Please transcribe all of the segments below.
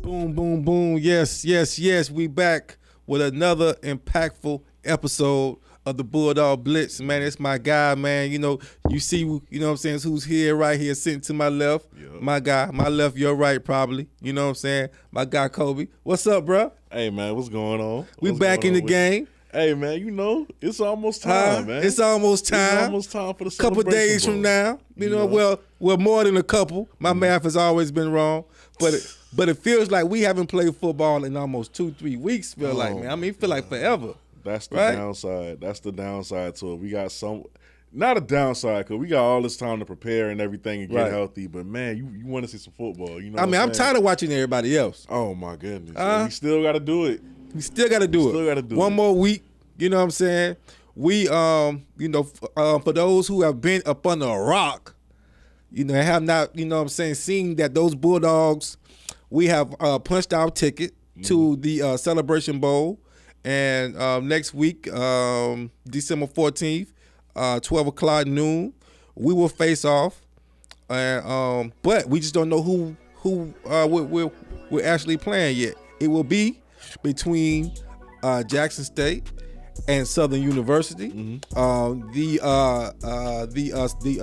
Boom, boom, boom. Yes, yes, yes. We back with another impactful episode of the Bulldog Blitz. Man, it's my guy, man. You see, you know what I'm saying, who's here, right here, sitting to my left. Yep. My guy, my left, your right, probably. You know what I'm saying? My guy, Cobi. What's up, bro? Hey, man, what's going on? We back in the game. Hey, man, it's almost time, man. It's almost time. It's almost time for the couple days from now. You know, well, more than a couple. My math has always been wrong. But it feels like we haven't played football in almost 2-3 weeks, feel like, man. I mean, it feel like forever. That's the downside. That's the downside to it. We got not a downside, because we got all this time to prepare and everything and get healthy. But, man, you want to see some football. You know I'm tired of watching everybody else. Oh, my goodness. We still got to do it. We still got to do it. One more week. You know what I'm saying? We, for those who have been up under a rock, have not, seen that those Bulldogs, we have punched our ticket to the Celebration Bowl. And next week, December 14th, 12 o'clock noon, we will face off. And but we just don't know who we're actually playing yet. It will be between Jackson State and Southern University. The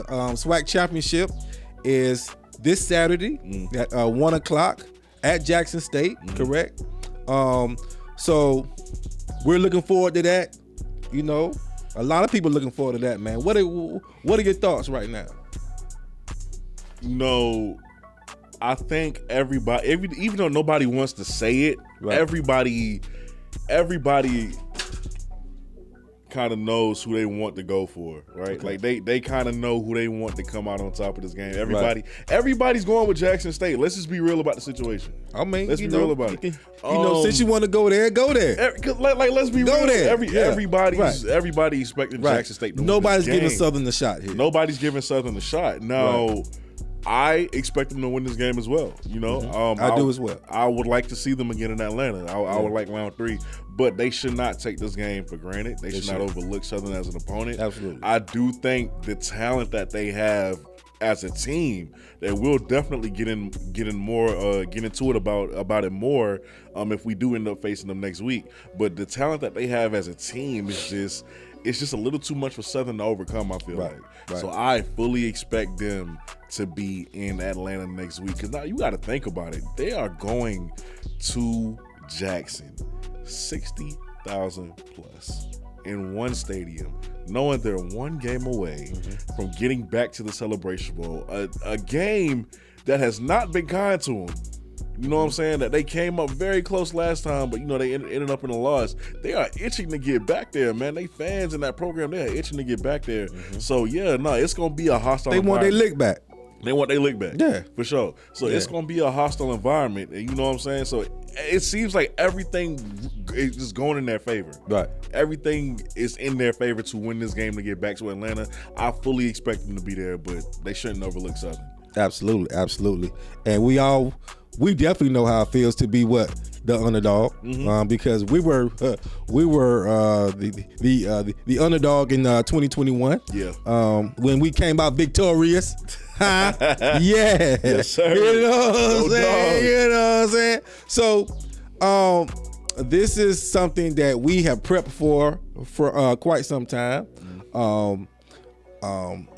SWAC Championship is this Saturday at 1 o'clock at Jackson State, correct? So we're looking forward to that. A lot of people looking forward to that, man. What are your thoughts right now? I think everybody, even though nobody wants to say it, everybody kind of knows who they want to go for, right? Okay. Like they kind of know who they want to come out on top of this game. Everybody's going with Jackson State. Let's just be real about the situation. I mean, let's be real about it. Since you want to go there, go there. Let's be real. There. Everybody expecting Jackson State to win. Nobody's giving Southern a shot here. Nobody's giving Southern a shot. Now, I expect them to win this game as well. I do as well. I would like to see them again in Atlanta. I would like round 3, but they should not take this game for granted. They should not overlook Southern as an opponent. Absolutely. I do think the talent that they have as a team, they will definitely get into it about it more if we do end up facing them next week. But the talent that they have as a team is just a little too much for Southern to overcome, I feel like. So I fully expect them to be in Atlanta next week. Because now you got to think about it. They are going to Jackson, 60,000 plus in one stadium, knowing they're one game away from getting back to the Celebration Bowl. A game that has not been kind to them. You know what I'm saying? That they came up very close last time, but they ended up in a loss. They are itching to get back there, man. They fans in that program, they are itching to get back there. So it's gonna be a hostile. They want their lick back. They want their lick back. Yeah, for sure. So it's gonna be a hostile environment, and you know what I'm saying. So it seems like everything is just going in their favor. Right. Everything is in their favor to win this game to get back to Atlanta. I fully expect them to be there, but they shouldn't overlook Southern. Absolutely. And we definitely know how it feels to be the underdog, because we were the underdog in 2021. Yeah. When we came out victorious. Yeah. Yes, sir. You know what I'm saying? So this is something that we have prepped for quite some time.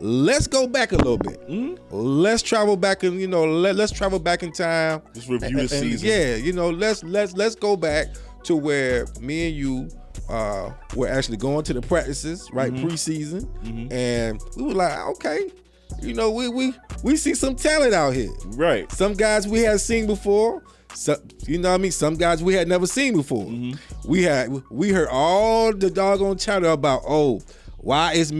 Let's go back a little bit. Let's travel back and let's travel back in time. Just review the season. Yeah, let's go back to where me and you were actually going to the practices, right, preseason, and we were like, okay, we see some talent out here, right? Some guys we had seen before. So, some guys we had never seen before. We heard all the doggone chatter about, why is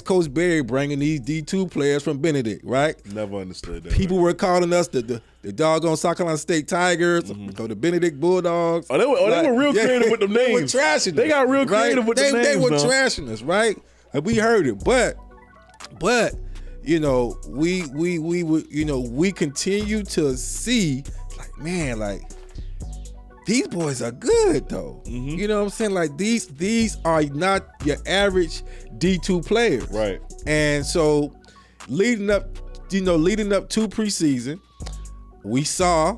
Coach Berry bringing these D2 players from Benedict, right? Never understood that. People were calling us the doggone South Carolina State Tigers, or the Benedict Bulldogs. They were real creative with the names. They were trashing us. They got real creative with the names. They were trashing us, right? And we heard it, but we continue to see, these boys are good though. You know what I'm saying? Like these are not your average D2 players. Right. And so leading up to preseason, we saw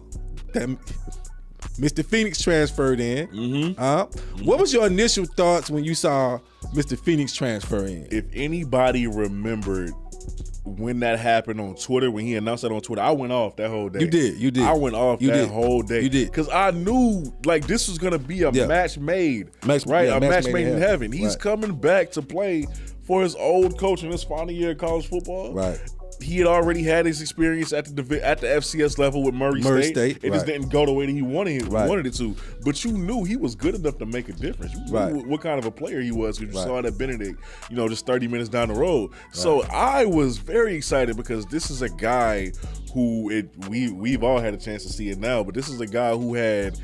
that Mr. Phoenix transferred in. What was your initial thoughts when you saw Mr. Phoenix transfer in? If anybody remembered when that happened on Twitter, when he announced that on Twitter, I went off that whole day. You did. I went off whole day. You did. Because I knew, like, this was going to be a match made, right? A match made in heaven. He's coming back to play for his old coach in his final year of college football. Right. He had already had his experience at the FCS level with Murray State. It just didn't go the way that he wanted it to. But you knew he was good enough to make a difference. You knew what kind of a player he was because you saw it at Benedict, just 30 minutes down the road. So I was very excited because this is a guy who we've all had a chance to see it now, but this is a guy who had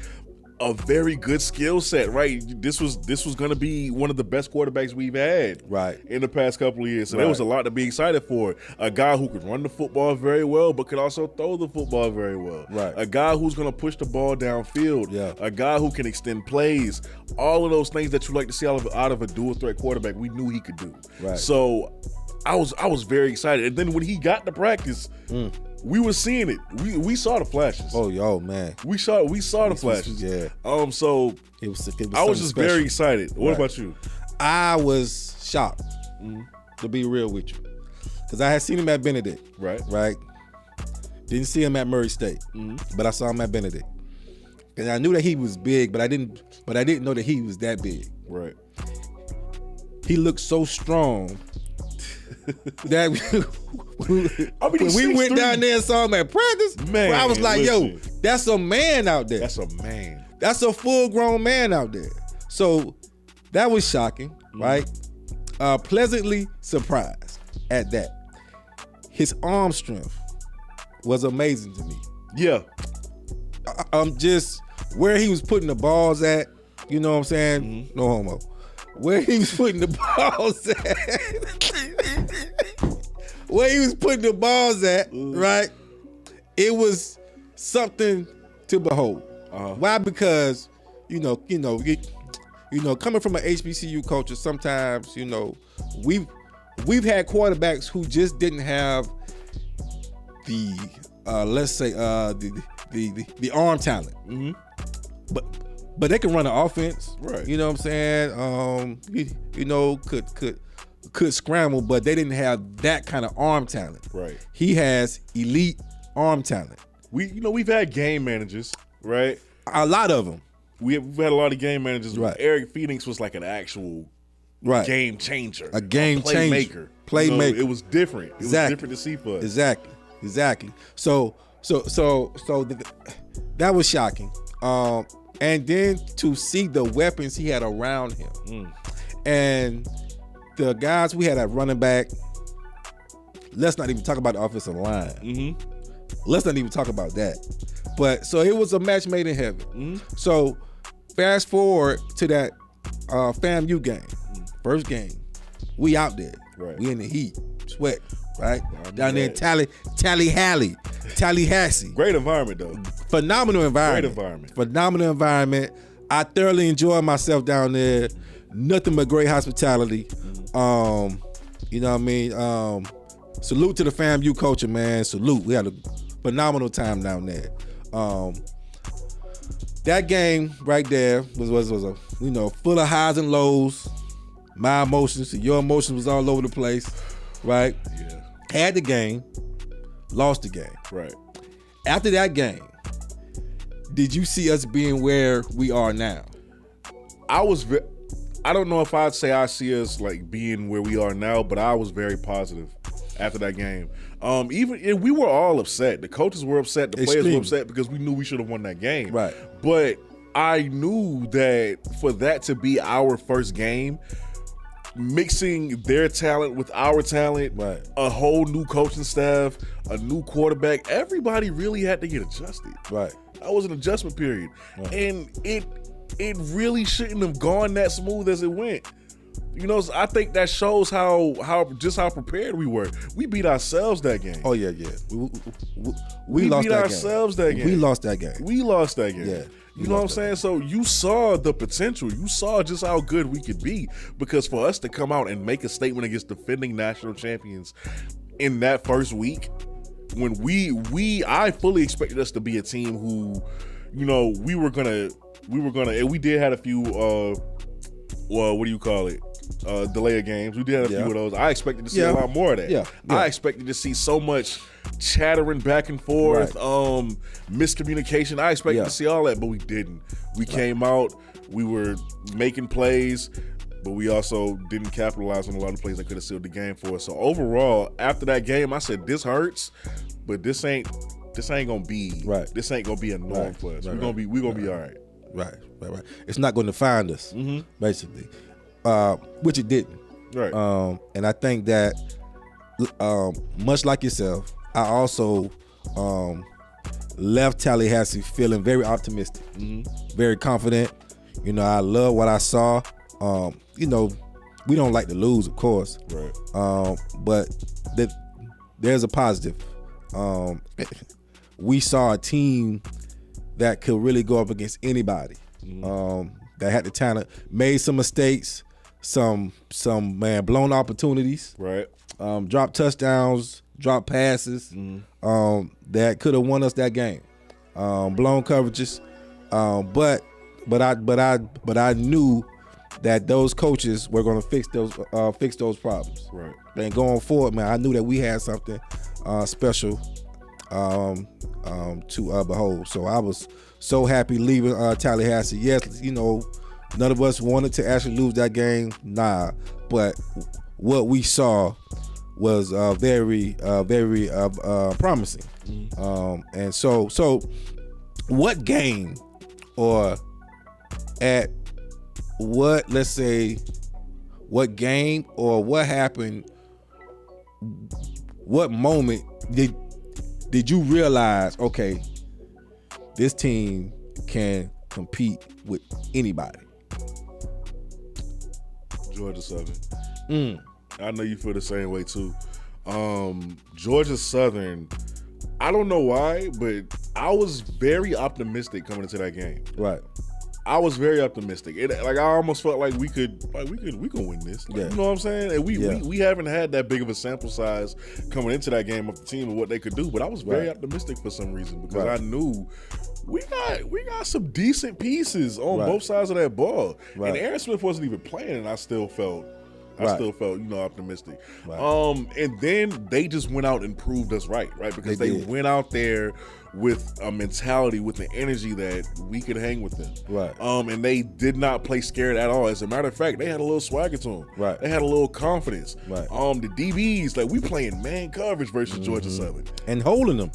a very good skill set, right? This was going to be one of the best quarterbacks we've had in the past couple of years. So there was a lot to be excited for. A guy who could run the football very well, but could also throw the football very well. Right. A guy who's going to push the ball downfield. Yeah. A guy who can extend plays. All of those things that you like to see out of a dual threat quarterback, we knew he could do. Right. So I was very excited. And then when he got to practice, we were seeing it. We saw the flashes. Oh, man. We saw the flashes. Yeah. So it was I was just very excited. What about you? I was shocked, to be real with you, because I had seen him at Benedict. Right. Didn't see him at Murray State, but I saw him at Benedict, and I knew that he was big, but I didn't know that he was that big. Right. He looked so strong. That when we went down there and saw him at practice, man, I was like, yo, that's a man out there. That's a man. That's a full-grown man out there. So that was shocking, right? Pleasantly surprised at that. His arm strength was amazing to me. Yeah. Just where he was putting the balls at, you know what I'm saying? No homo. Where he was putting the balls at, right? It was something to behold. Why? Because coming from an HBCU culture, sometimes we've had quarterbacks who just didn't have the let's say the arm talent, but they can run an offense, right? You know what I'm saying? Could scramble, but they didn't have that kind of arm talent. Right. He has elite arm talent. We've had game managers, right? A lot of them. We've had a lot of game managers. Right. Eric Phoenix was like an actual game changer, a playmaker. It was different. It was different to see for us. Exactly. So that was shocking. And then to see the weapons he had around him, and the guys we had at running back. Let's not even talk about the offensive line. Let's not even talk about that. But so it was a match made in heaven. So fast forward to that FAMU game, first game. We out there. Right. We in the heat, sweat. Right down there in Tallahassee. Great environment though. Phenomenal environment. I thoroughly enjoyed myself down there. Nothing but great hospitality. You know what I mean? Salute to the FAMU culture, man. Salute. We had a phenomenal time down there. That game right there was a full of highs and lows. My emotions, your emotions was all over the place, right? Yeah. Had the game, lost the game. Right. After that game, did you see us being where we are now? I don't know if I'd say I see us like being where we are now, but I was very positive after that game. Even we were all upset. The coaches were upset. The players were upset because we knew we should have won that game. Right. But I knew that for that to be our first game, mixing their talent with our talent, right, a whole new coaching staff, a new quarterback, everybody really had to get adjusted. Right. That was an adjustment period. Right. And it really shouldn't have gone that smooth as it went. I think that shows how prepared we were. We beat ourselves that game. Oh yeah. We lost beat that ourselves game. that game. We lost that game. Yeah. You know what I'm saying? So you saw the potential. You saw just how good we could be. Because for us to come out and make a statement against defending national champions in that first week, when I fully expected us to be a team who, we were gonna, and we did have a few, what do you call it? Delay of games. We did have a few of those. I expected to see a lot more of that. Yeah. I expected to see so much chattering back and forth, miscommunication. I expected to see all that, but we didn't. We came out, we were making plays, but we also didn't capitalize on a lot of plays that could have sealed the game for us. So overall, after that game, I said, this hurts, but this ain't gonna be this ain't gonna be a norm for us. We're gonna be all right. Right. It's not gonna define us, basically. Which it didn't. Right. And I think that much like yourself, I also left Tallahassee feeling very optimistic, very confident. I love what I saw. We don't like to lose, of course. Right. But there's a positive. We saw a team that could really go up against anybody. That had the talent, made some mistakes, some blown opportunities. Right. Dropped touchdowns, dropped passes. That could have won us that game. Blown coverages. But I knew that those coaches were going to fix those problems. Right. And going forward, man, I knew that we had something special to behold. So I was so happy leaving Tallahassee. Yes, none of us wanted to actually lose that game. Nah, but what we saw was very promising. And so what game or at what, let's say, what game or what happened, what moment did you realize, okay, this team can compete with anybody? Georgia Southern. I know you feel the same way too. Georgia Southern, I don't know why, but I was very optimistic coming into that game. Right. I was very optimistic. I almost felt like we could win this. You know what I'm saying? And we haven't had that big of a sample size coming into that game of the team and what they could do. But I was very optimistic for some reason because I knew we got some decent pieces on both sides of that ball. Right. And Aaron Smith wasn't even playing, and I still felt optimistic. Right. And then they just went out and proved us right? Because they went out there with a mentality, with the energy that we could hang with them. Right. And they did not play scared at all. As a matter of fact, they had a little swagger to them. Right. They had a little confidence. Right. The DBs, we playing man coverage versus Georgia Southern. And holding them.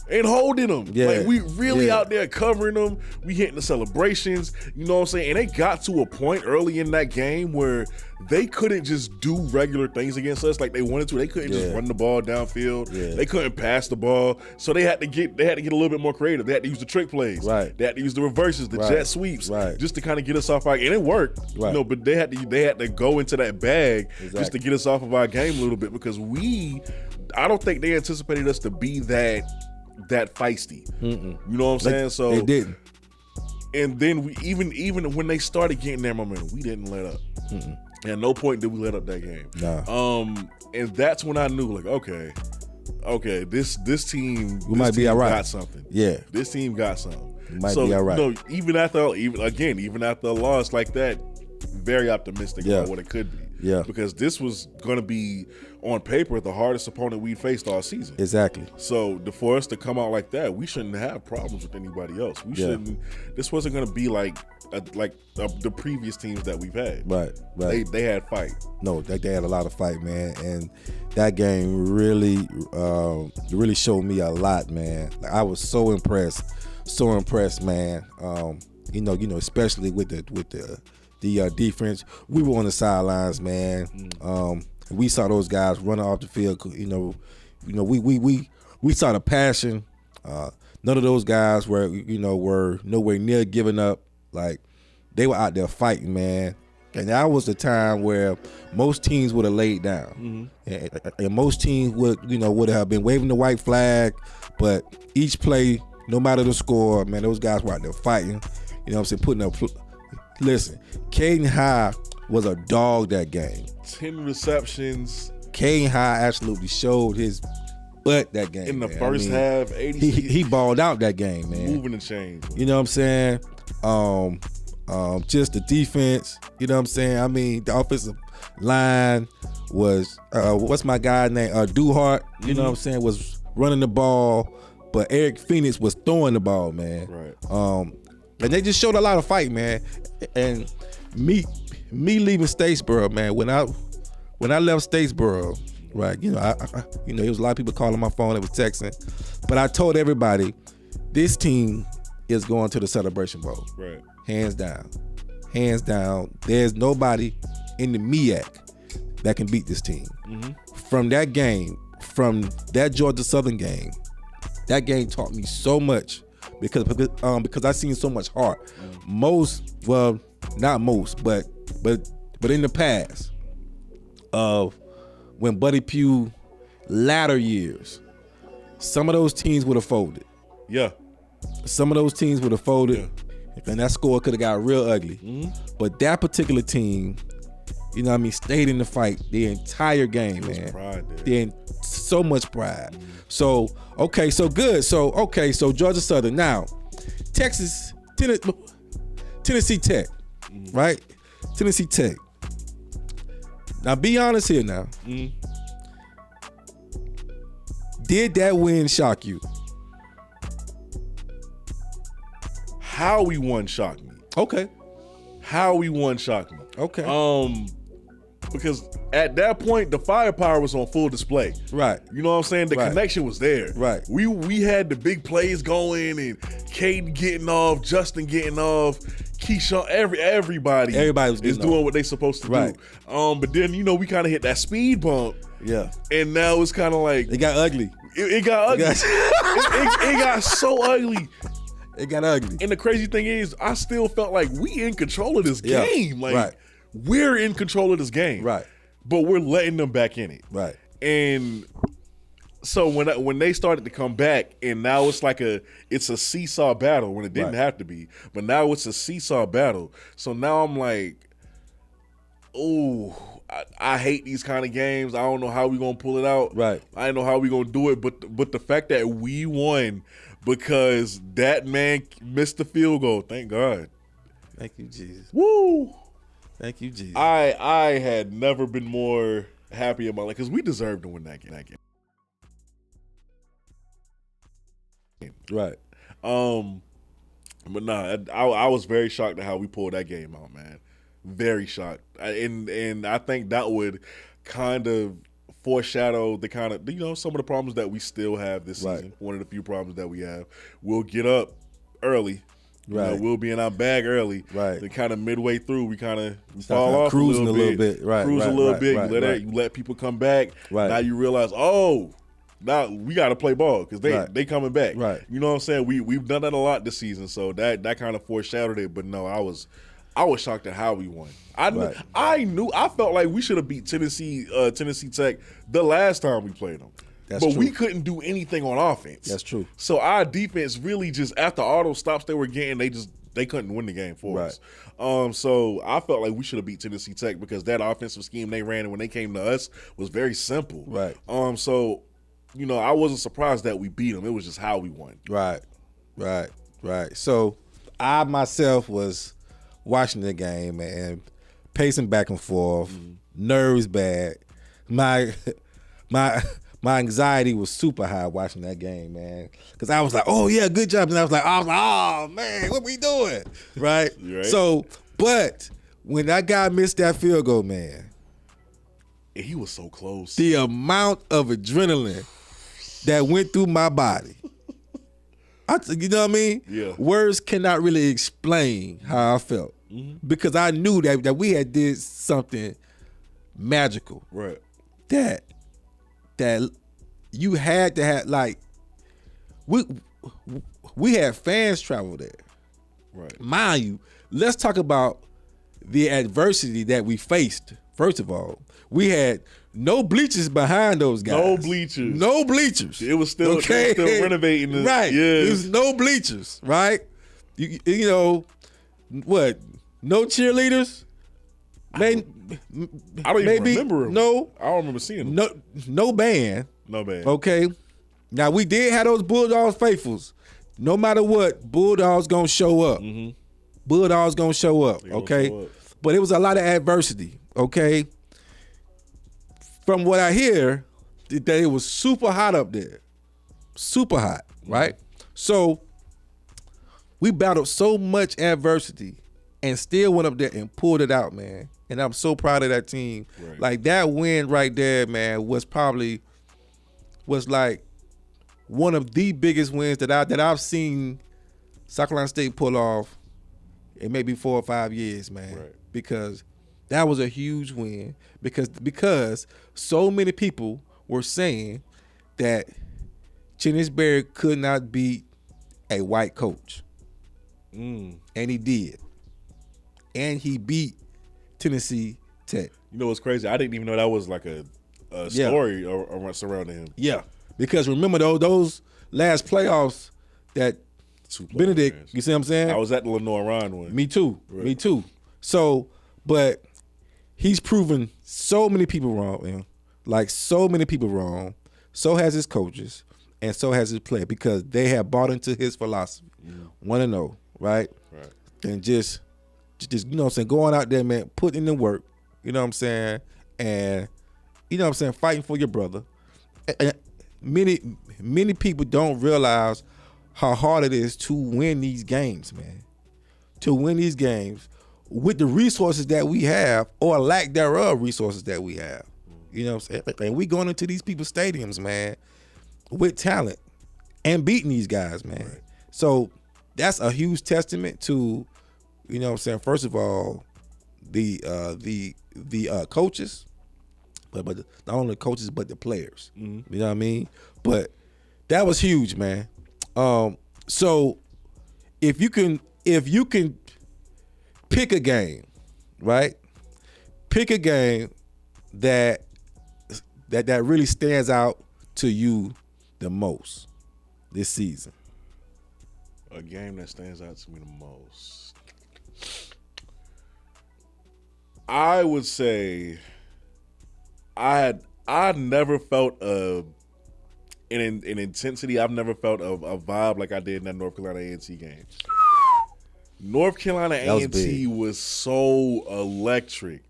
Yeah. We really out there covering them. We hitting the celebrations. You know what I'm saying? And they got to a point early in that game where they couldn't just do regular things against us like they wanted to. They couldn't just run the ball downfield. Yeah. They couldn't pass the ball. So they had to get a little bit more creative. They had to use the trick plays. Right. They had to use the reverses, the jet sweeps, just to kind of get us off our game. And it worked. Right. But they had to go into that bag just to get us off of our game a little bit because I don't think they anticipated us to be that feisty. You know what I'm saying? So they didn't. And then we even when they started getting their momentum, we didn't let up. At no point did we let up that game. Nah. And that's when I knew, okay, this team might be all right. Got something. Yeah. This team got something. Might be all right. Even after a loss like that, very optimistic about what it could be. Yeah. Because this was going to be, on paper, the hardest opponent we faced all season. Exactly. So for us to come out like that, we shouldn't have problems with anybody else. We shouldn't. This wasn't going to be like the previous teams that we've had. Right. They had fight. No, they had a lot of fight, man, and that game really showed me a lot, man. I was so impressed, man. Especially with the defense. We were on the sidelines, man. We saw those guys running off the field. We saw the passion. None of those guys were nowhere near giving up. Like, they were out there fighting, man. And that was the time where most teams would have laid down, and most teams would have been waving the white flag. But each play, no matter the score, man, those guys were out there fighting. You know what I'm saying? Putting up. Listen, Caden High was a dog that game. 10 receptions. Caden High absolutely showed his butt that game in the man. first half. 80. He balled out that game, man. Moving the chains. You know what I'm saying? Just the defense. You know what I'm saying? I mean, the offensive line was what's my guy name? Duhart. You know what I'm saying? Was running the ball, but Eric Phoenix was throwing the ball, man. Right. And they just showed a lot of fight, man. And me leaving Statesboro, man. When I left Statesboro, right? You know, I there was a lot of people calling my phone. It was texting, but I told everybody, this team is going to the Celebration Bowl. Right. Hands down. Hands down. There's nobody in the MEAC that can beat this team. From that game, from that Georgia Southern game, that game taught me so much because I seen so much heart. Not most, but in the past of when Buddy Pugh latter years, some of those teams would have folded. Yeah. Some of those teams would have folded, and that score could have got real ugly. But that particular team, you know what I mean, stayed in the fight the entire game, man. Pride there. So much pride. So, okay, so good. So Georgia Southern. Now, Tennessee Tech, right? Tennessee Tech. Now, be honest here now. Did that win shock you? How we won shocked me. Okay. How we won shocked me. Okay. Because at that point the firepower was on full display. Right. You know what I'm saying? The connection was there. Right. We had the big plays going, and Caden getting off, Justin getting off, Keyshawn, everybody is doing what they supposed to do. But then we kind of hit that speed bump. Yeah. And now it's kind of like it got ugly. It got ugly. It got so ugly. It got ugly. And the crazy thing is, I still felt like we in control of this game. Like we're in control of this game. Right. But we're letting them back in it. Right. And so when they started to come back, and now it's a seesaw battle when it didn't have to be, but now it's a seesaw battle. So now I'm like, I hate these kind of games. I don't know how we gonna pull it out. Right. I don't know how we gonna do it. But the fact that we won because that man missed the field goal, thank God. Thank you, Jesus. Woo! Thank you, Jesus. I had never been more happy about it because we deserved to win that game. Right. But nah, I was very shocked at how we pulled that game out, man. Very shocked. And I think that would kind of foreshadow the kind of, some of the problems that we still have this season. One of the few problems that we have. We'll get up early. We'll be in our bag early. Right. Then kind of midway through, we kind of fall off cruising a little bit. Right. Cruise a little bit. You let people come back. Right. Now you realize, now we got to play ball because they coming back. Right. You know what I'm saying? We've done that a lot this season, so that kind of foreshadowed it. But no, I was shocked at how we won. I felt like we should have beat Tennessee Tech the last time we played them. But we couldn't do anything on offense. That's true. So our defense really just, after all those stops they were getting, they couldn't win the game for us. So I felt like we should have beat Tennessee Tech because that offensive scheme they ran when they came to us was very simple. Right. So, I wasn't surprised that we beat them. It was just how we won. Right. So I myself was watching the game and pacing back and forth, nerves bad. My anxiety was super high watching that game, man. Because I was like, oh, yeah, good job. And I was like, oh, man, what we doing? Right? So, but when that guy missed that field goal, man. And he was so close. The amount of adrenaline that went through my body. You know what I mean? Yeah. Words cannot really explain how I felt. Because I knew that we had did something magical. Right. That you had to have, like, we had fans travel there. Right. Mind you, let's talk about the adversity that we faced. First of all, we had no bleachers behind those guys. No bleachers. It was still, renovating. Right. Yes. There's no bleachers, right? You know, what? No cheerleaders? I don't even remember them. No. I don't remember seeing them. No band. No band. Okay. Now, we did have those Bulldogs faithfuls. No matter what, Bulldogs gonna show up. Mm-hmm. Bulldogs gonna show up, okay? Show up. But it was a lot of adversity, okay? From what I hear, that it was super hot up there. Super hot, right? So we battled so much adversity and still went up there and pulled it out, man. And I'm so proud of that team. Right. Like that win right there, man, was like one of the biggest wins that I've seen South Carolina State pull off in maybe 4 or 5 years, man. Right. Because that was a huge win. Because so many people were saying that Chennis Berry could not beat a white coach. And he did. And he beat Tennessee Tech. You know what's crazy? I didn't even know that was like a story surrounding him. Yeah. Because remember those last playoffs that Benedict, games. You see what I'm saying? I was at the Lenore Ryan one. Me too. Right. Me too. So, but he's proven so many people wrong, man. Like so many people wrong. So has his coaches, and so has his player, because they have bought into his philosophy. 1-0, right? Right. And just you know what I'm saying, going out there, man, putting in the work, you know what I'm saying, and you know what I'm saying, fighting for your brother. And many people don't realize how hard it is to win these games, man. To win these games with the resources that we have, or lack thereof resources that we have. You know what I'm saying? And we going into these people's stadiums, man, with talent and beating these guys, man. Right. So that's a huge testament to, you know what I'm saying, first of all, the coaches, but not only the coaches, but the players. You know what I mean? But that was huge, man. So if you can pick a game, right? Pick a game that really stands out to you the most this season. A game that stands out to me the most. I would say I never felt an intensity. I've never felt a vibe like I did in that North Carolina A&T game. North Carolina A&T was so electric.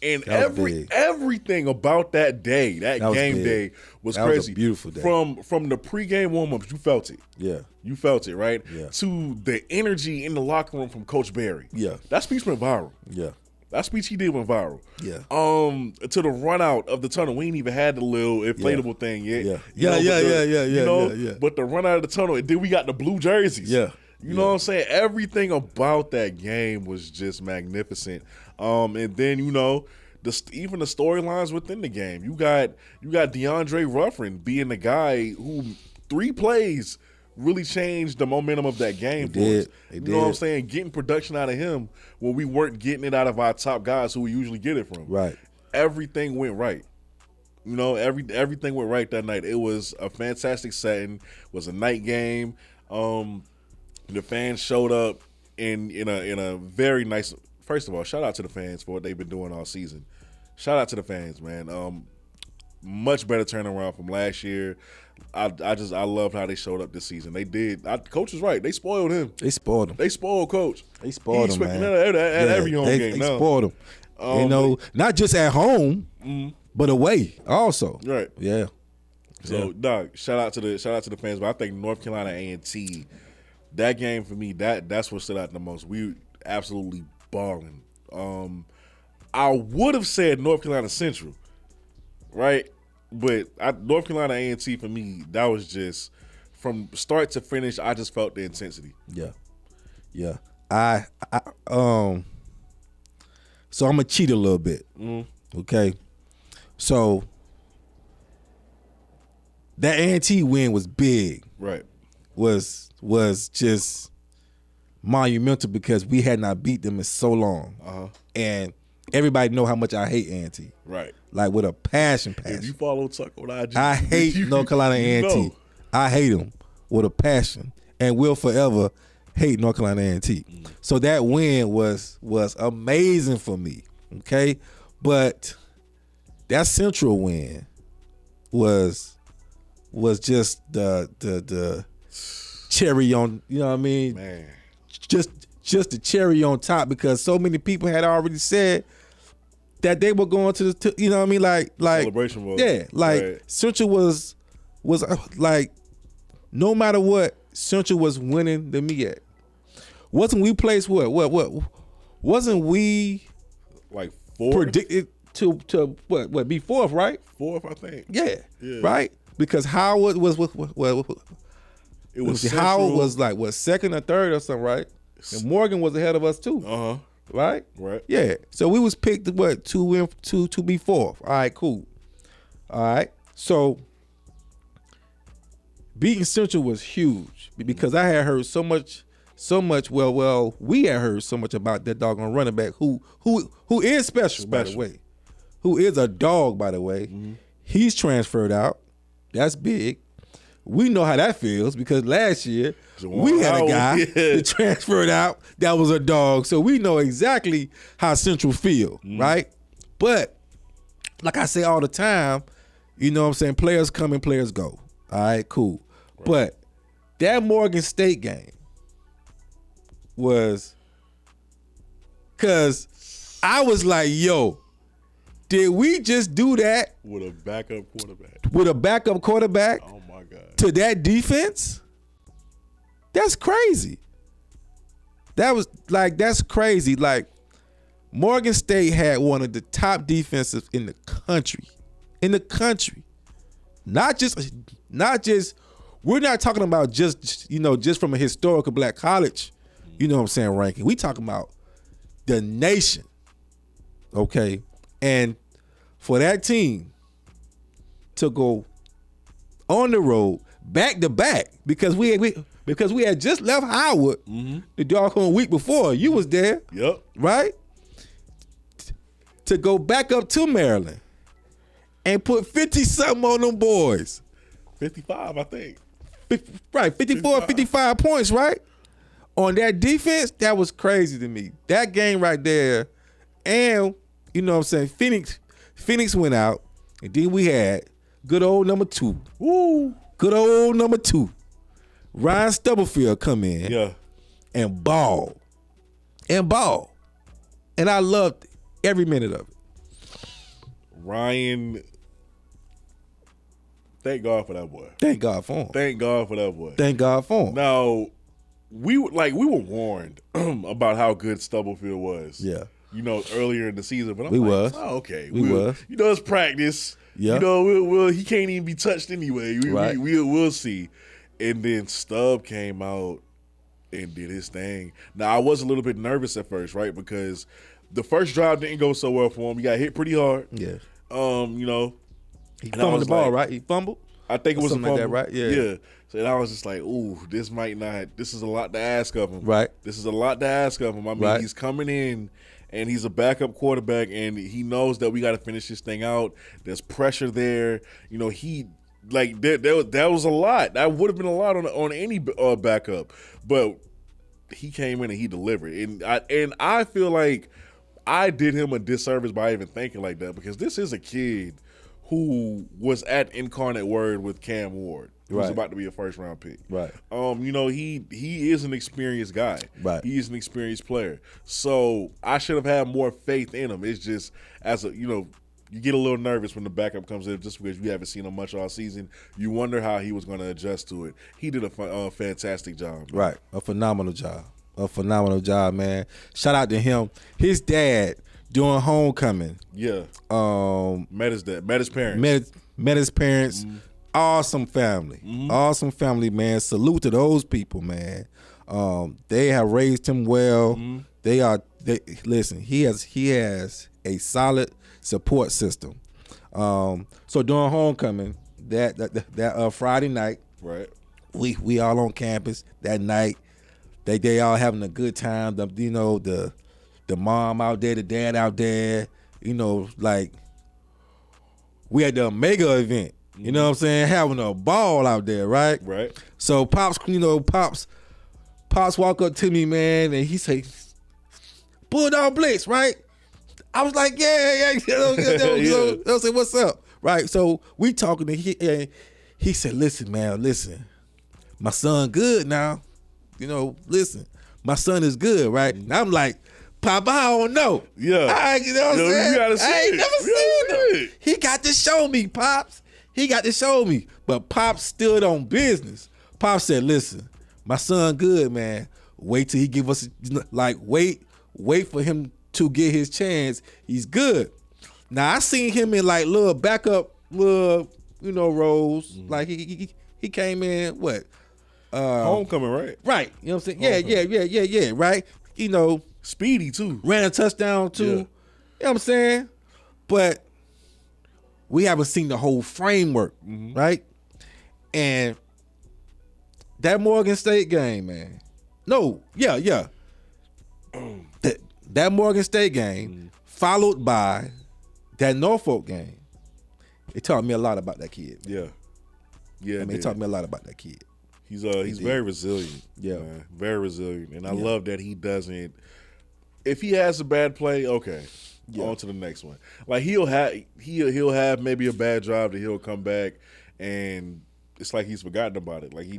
And everything about that day, that game day, was crazy. Was a beautiful day. From the pregame warm-ups, you felt it. Yeah. You felt it, right? Yeah. To the energy in the locker room from Coach Berry. Yeah. That speech went viral. Yeah. That speech he did went viral. Yeah. To the run out of the tunnel, we ain't even had the little inflatable thing yet. Yeah. Yeah. But the run out of the tunnel, and then we got the blue jerseys. Yeah. You know what I'm saying? Everything about that game was just magnificent. And then, you know, even the storylines within the game. You got DeAndre Ruffin being the guy who 3 plays really changed the momentum of that game for us. You know what I'm saying? Getting production out of him when we weren't getting it out of our top guys who we usually get it from. Right. Everything went right. You know, everything went right that night. It was a fantastic setting. It was a night game. The fans showed up in a very nice. First of all, shout out to the fans for what they've been doing all season. Shout out to the fans, man. Much better turnaround from last year. I loved how they showed up this season. They did. Coach was right. They spoiled him. They spoiled him. They spoiled Coach. They spoiled him, man. At every home game. They spoiled him. You know, not just at home, but away also. Right. Yeah. So, dog, shout out to the fans. But I think North Carolina A&T, that game for me, that's what stood out the most. We absolutely balling. I would have said North Carolina Central, right? But North Carolina A&T for me, that was just from start to finish. I just felt the intensity. Yeah. So I'm gonna cheat a little bit. Okay. So that A&T win was big. Right. Was just monumental because we had not beat them in so long. And everybody know how much I hate A&T. Right. Like with a passion. If you follow Tuck on IG, I hate North Carolina A&T. I hate them with a passion and will forever hate North Carolina A&T. So that win was amazing for me. Okay, but that Central win was was just the cherry on, you know what I mean? Man. Just the cherry on top, because so many people had already said that they were going to the, you know what I mean? Like celebration mode. Yeah, like right. Central was like, no matter what, Central was winning the MEAC. Wasn't we placed what? Wasn't we like fourth? Predicted to what be fourth, right? Fourth, I think. Yeah. Right? Because Howard was it was Howard was like what, second or third or something, right? And Morgan was ahead of us too. Uh-huh. Right? Right. Yeah. So we was picked what, to be fourth. All right, cool. All right. So beating Central was huge because I had heard so much. Well, we had heard so much about that doggone running back who is special, by the way, who is a dog, by the way. Mm-hmm. He's transferred out. That's big. We know how that feels because last year we had a guy that transferred out that was a dog, so we know exactly how Central feel, right? But like I say all the time, you know what I'm saying, players come and players go. All right, cool. Right. But that Morgan State game was, because I was like, yo, did we just do that? With a backup quarterback. With a backup quarterback? Oh, my God. To that defense? That's crazy. That's crazy. Like, Morgan State had one of the top defenses in the country. In the country. Not just, we're not talking about just from a historical black college, you know what I'm saying, ranking. We talking about the nation, okay? And for that team to go on the road back to back, because we had just left Howard the doggone week before. You was there, yep, right? To go back up to Maryland and put 50-something on them boys. 55, I think. Right, 54, 55 points, right? On that defense, that was crazy to me. That game right there, and you know what I'm saying, Phoenix went out, and then we had good old number 2. Woo! Good old number 2. Ryan Stubblefield come in, yeah, and ball. And I loved every minute of it. Ryan, thank God for that boy. Thank God for him. Thank God for that boy. Thank God for him. Now, we were warned about how good Stubblefield was. Yeah. Earlier in the season, but we was. Oh, okay. We was. It's practice. Yeah. He can't even be touched anyway. Right. We'll see. And then Stubb came out and did his thing. Now, I was a little bit nervous at first, right? Because the first drive didn't go so well for him. He got hit pretty hard. Yeah. He fumbled the ball, right? He fumbled? I think it was a fumble. Like that, right? Yeah. Yeah. So I was just like, ooh, this is a lot to ask of him. Right. This is a lot to ask of him. I mean, He's coming in and he's a backup quarterback and he knows that we got to finish this thing out. There's pressure there. That was a lot. That would have been a lot on any backup. But he came in and he delivered. And I feel like I did him a disservice by even thinking like that, because this is a kid who was at Incarnate Word with Cam Ward, who's about to be a first-round pick. Right. He is an experienced guy. Right. He is an experienced player. So I should have had more faith in him. It's just, you get a little nervous when the backup comes in just because you haven't seen him much all season. You wonder how he was going to adjust to it. He did a fantastic job. Man. Right. A phenomenal job, man. Shout out to him. His dad doing homecoming. Yeah. Met his parents. Met his parents. Mm-hmm. Awesome family. Mm-hmm. Awesome family, man. Salute to those people, man. They have raised him well. Mm-hmm. Listen, he has a solid support system. So during homecoming, that Friday night, right? We all on campus that night. They all having a good time. The mom out there, the dad out there. We had the Omega event. You know what I'm saying? Having a ball out there, right? Right. So Pops walk up to me, man, and he say, Bulldog Blitz, right? I was like, yeah. I say, what's up? Right. So we talking to He said, listen, man, listen. My son good now. Listen. My son is good, right? And I'm like, Pop, I don't know. Yeah. You know what I'm saying? You gotta see I ain't it. never seen him. He got to show me, Pops. He got to show me. But Pop stood on business. Pop said, listen, my son good, man. Wait till he give us, wait for him to get his chance. He's good. Now, I seen him in little backup, roles. Mm-hmm. Like he came in, what? Homecoming, right? Right. You know what I'm saying? Yeah, right? Speedy, too. Ran a touchdown, too. Yeah. You know what I'm saying? But we haven't seen the whole framework, right? And that Morgan State game, man. No, yeah. That Morgan State game, followed by that Norfolk game, it taught me a lot about that kid. Yeah. Yeah, it taught me a lot about that kid. He's very resilient. Yeah. Man. Very resilient. And I love that he doesn't, if he has a bad play, okay. On to the next one. Like he'll have maybe a bad drive that he'll come back and it's like he's forgotten about it. Like he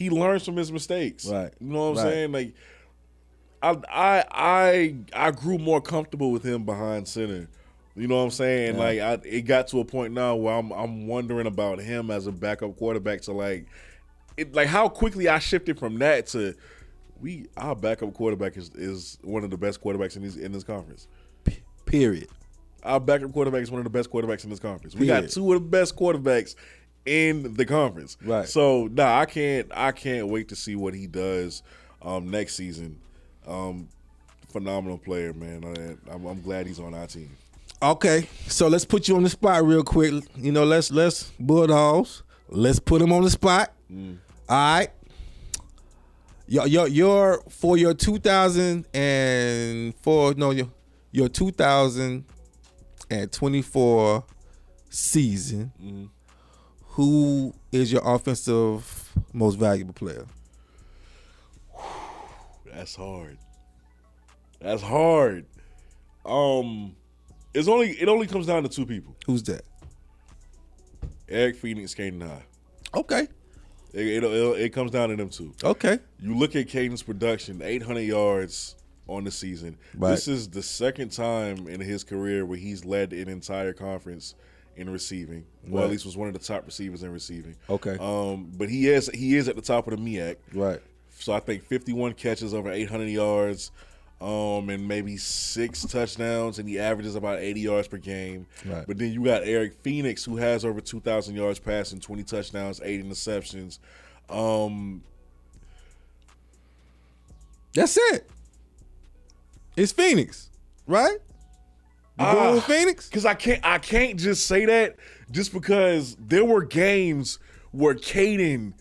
learns from his mistakes. Right. You know what I'm saying? Like I grew more comfortable with him behind center. You know what I'm saying? Yeah. Like it got to a point now where I'm wondering about him as a backup quarterback to how quickly I shifted from that to our backup quarterback is one of the best quarterbacks in this conference. Period. Our backup quarterback is one of the best quarterbacks in this conference. We got two of the best quarterbacks in the conference. Right. So I can't wait to see what he does next season. Phenomenal player, man. I'm glad he's on our team. Okay, so let's put you on the spot real quick. Let's Bulldogs. Let's put him on the spot. All right. Your 2024 season, who is your offensive most valuable player? That's hard. It only comes down to two people. Who's that? Eric Phoenix, Caden High. Okay. It comes down to them two. Okay. You look at Caden's production, 800 yards on the season. Right. This is the second time in his career where he's led an entire conference in receiving. Well, at least was one of the top receivers in receiving. Okay. But he is at the top of the MEAC. Right. So I think 51 catches over 800 yards. And maybe 6 touchdowns, and he averages about 80 yards per game. Right. But then you got Eric Phoenix, who has over 2,000 yards passing, 20 touchdowns, 8 interceptions. That's it. It's Phoenix, right? You going with Phoenix? Because I can't just say that just because there were games where Caden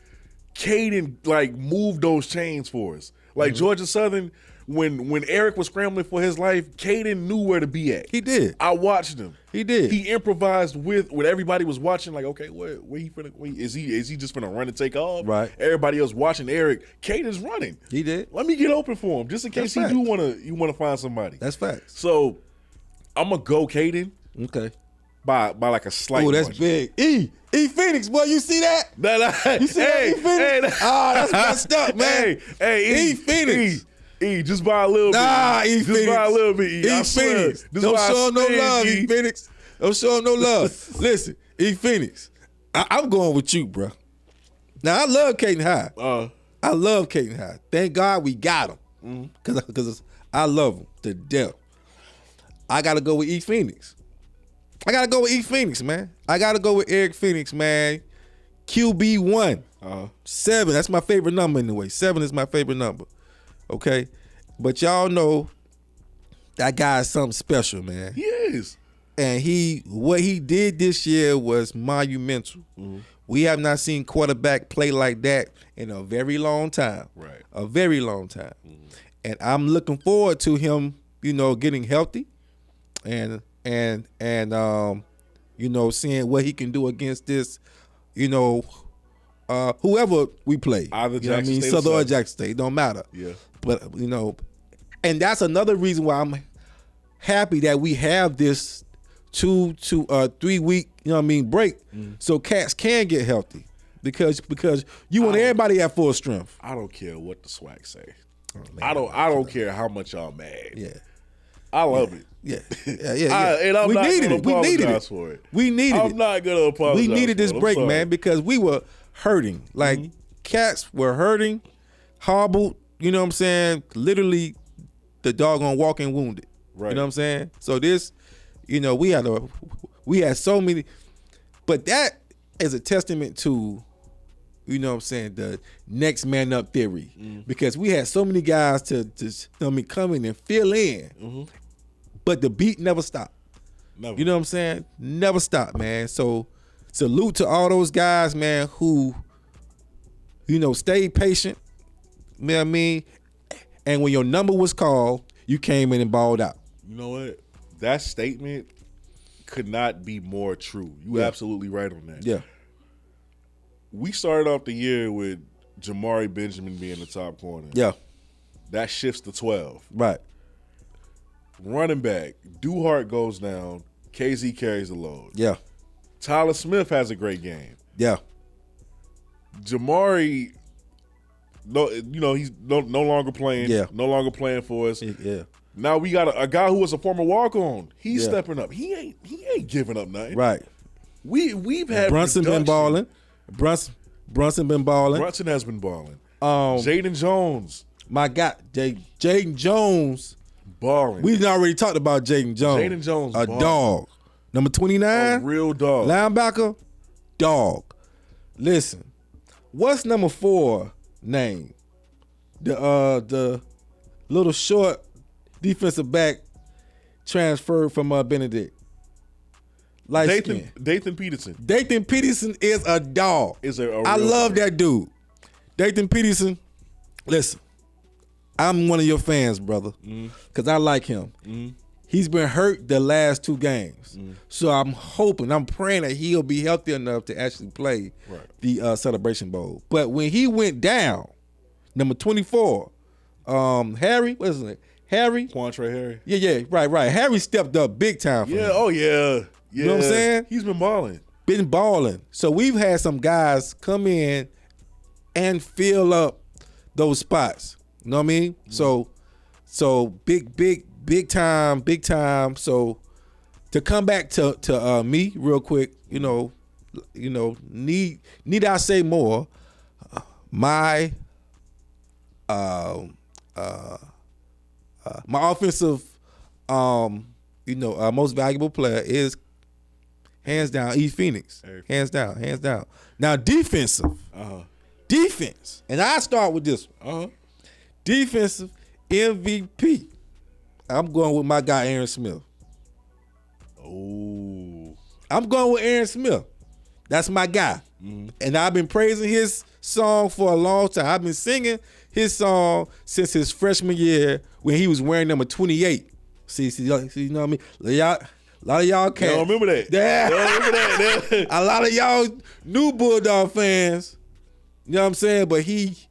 moved those chains for us. Like Georgia Southern. When Eric was scrambling for his life, Caden knew where to be at. He did. I watched him. He did. He improvised with everybody was watching. Like, okay, where he finna? Is he just finna run and take off? Right. Everybody else watching Eric. Caden's running. He did. Let me get open for him, just in case That's you want to find somebody. That's facts. So I'm gonna go Caden. Okay. By like a slight. Oh, that's margin. big. E Phoenix, boy, you see that? You see that, E Phoenix? That's messed up, man. Hey, E Phoenix. Just by a little bit. E Phoenix. Just by a little bit. E Phoenix. Don't show him no love, E Phoenix. Don't show him no love. Listen, E Phoenix, I'm going with you, bro. Now, I love Caden High. I love Caden High. Thank God we got him. Because I love him to death. I got to go with E Phoenix. I got to go with E Phoenix, man. I got to go with Eric Phoenix, man. QB1. 7. That's my favorite number anyway. 7 is my favorite number. Okay? But y'all know that guy is something special, man. He is. And what he did this year was monumental. We have not seen quarterback play like that in a very long time. Right. A very long time. And I'm looking forward to him, getting healthy and seeing what he can do against this, whoever we play. Either Jackson State Southern or Jackson State, it don't matter. Yeah. But and that's another reason why I'm happy that we have this 2 to 3 week, break, so cats can get healthy because you want everybody at full strength. I don't care what the swag say. Oh, man, I don't care how much y'all mad. Yeah. I love it. Yeah. And I'm we not needed gonna it. We needed it. for it. We needed I'm it. not gonna apologize. We needed this for it. I'm break, sorry. man, because we were hurting. Like cats were hurting, hobbled. You know what I'm saying? Literally, the doggone walking wounded. Right. You know what I'm saying? So this, we had so many, but that is a testament to, the next man up theory, because we had so many guys to come in and fill in, but the beat never stopped. Never. You know what I'm saying? Never stopped, man. So salute to all those guys, man, who, stayed patient. You know what I mean? And when your number was called, you came in and balled out. You know what? That statement could not be more true. You absolutely right on that. Yeah. We started off the year with Jamari Benjamin being the top corner. Yeah. That shifts to 12. Right. Running back, Duhart goes down. KZ carries the load. Yeah. Tyler Smith has a great game. Yeah. Jamari, he's no longer playing. Yeah. No longer playing for us. Yeah. Now we got a guy who was a former walk-on. He's stepping up. He ain't giving up nothing. Right. We've had Brunson production. been balling. Brunson been balling. Brunson has been balling. Jaden Jones. My God, Jaden Jones. Balling. We already talked about Jaden Jones. Jaden Jones. A balling. dog. Number 29. A real dog. Linebacker. Dog. Listen. What's number 4 name? The little short defensive back transferred from Benedict. Dathan Peterson. Dathan Peterson is a dog. I real love dog. that dude. Dathan Peterson, listen, I'm one of your fans, brother, because I like him. He's been hurt the last 2 games. So I'm praying that he'll be healthy enough to actually play the Celebration Bowl. But when he went down, number 24, Harry, what is it? Harry? Quantre Harry. Yeah, right. Harry stepped up big time for him. Oh yeah. You know what I'm saying? He's been balling. Been balling. So we've had some guys come in and fill up those spots. You know what I mean? So big time. So to come back to me real quick, need I say more? My offensive most valuable player is hands down E Phoenix. Hands down. Now defensive. Defense. And I start with this one. Defensive MVP. I'm going with my guy Aaron Smith. Oh. I'm going with Aaron Smith. That's my guy. And I've been praising his song for a long time. I've been singing his song since his freshman year when he was wearing number 28. See, you know what I mean? A lot of y'all can't. I don't remember that. Yeah. A lot of y'all new Bulldog fans. You know what I'm saying? But his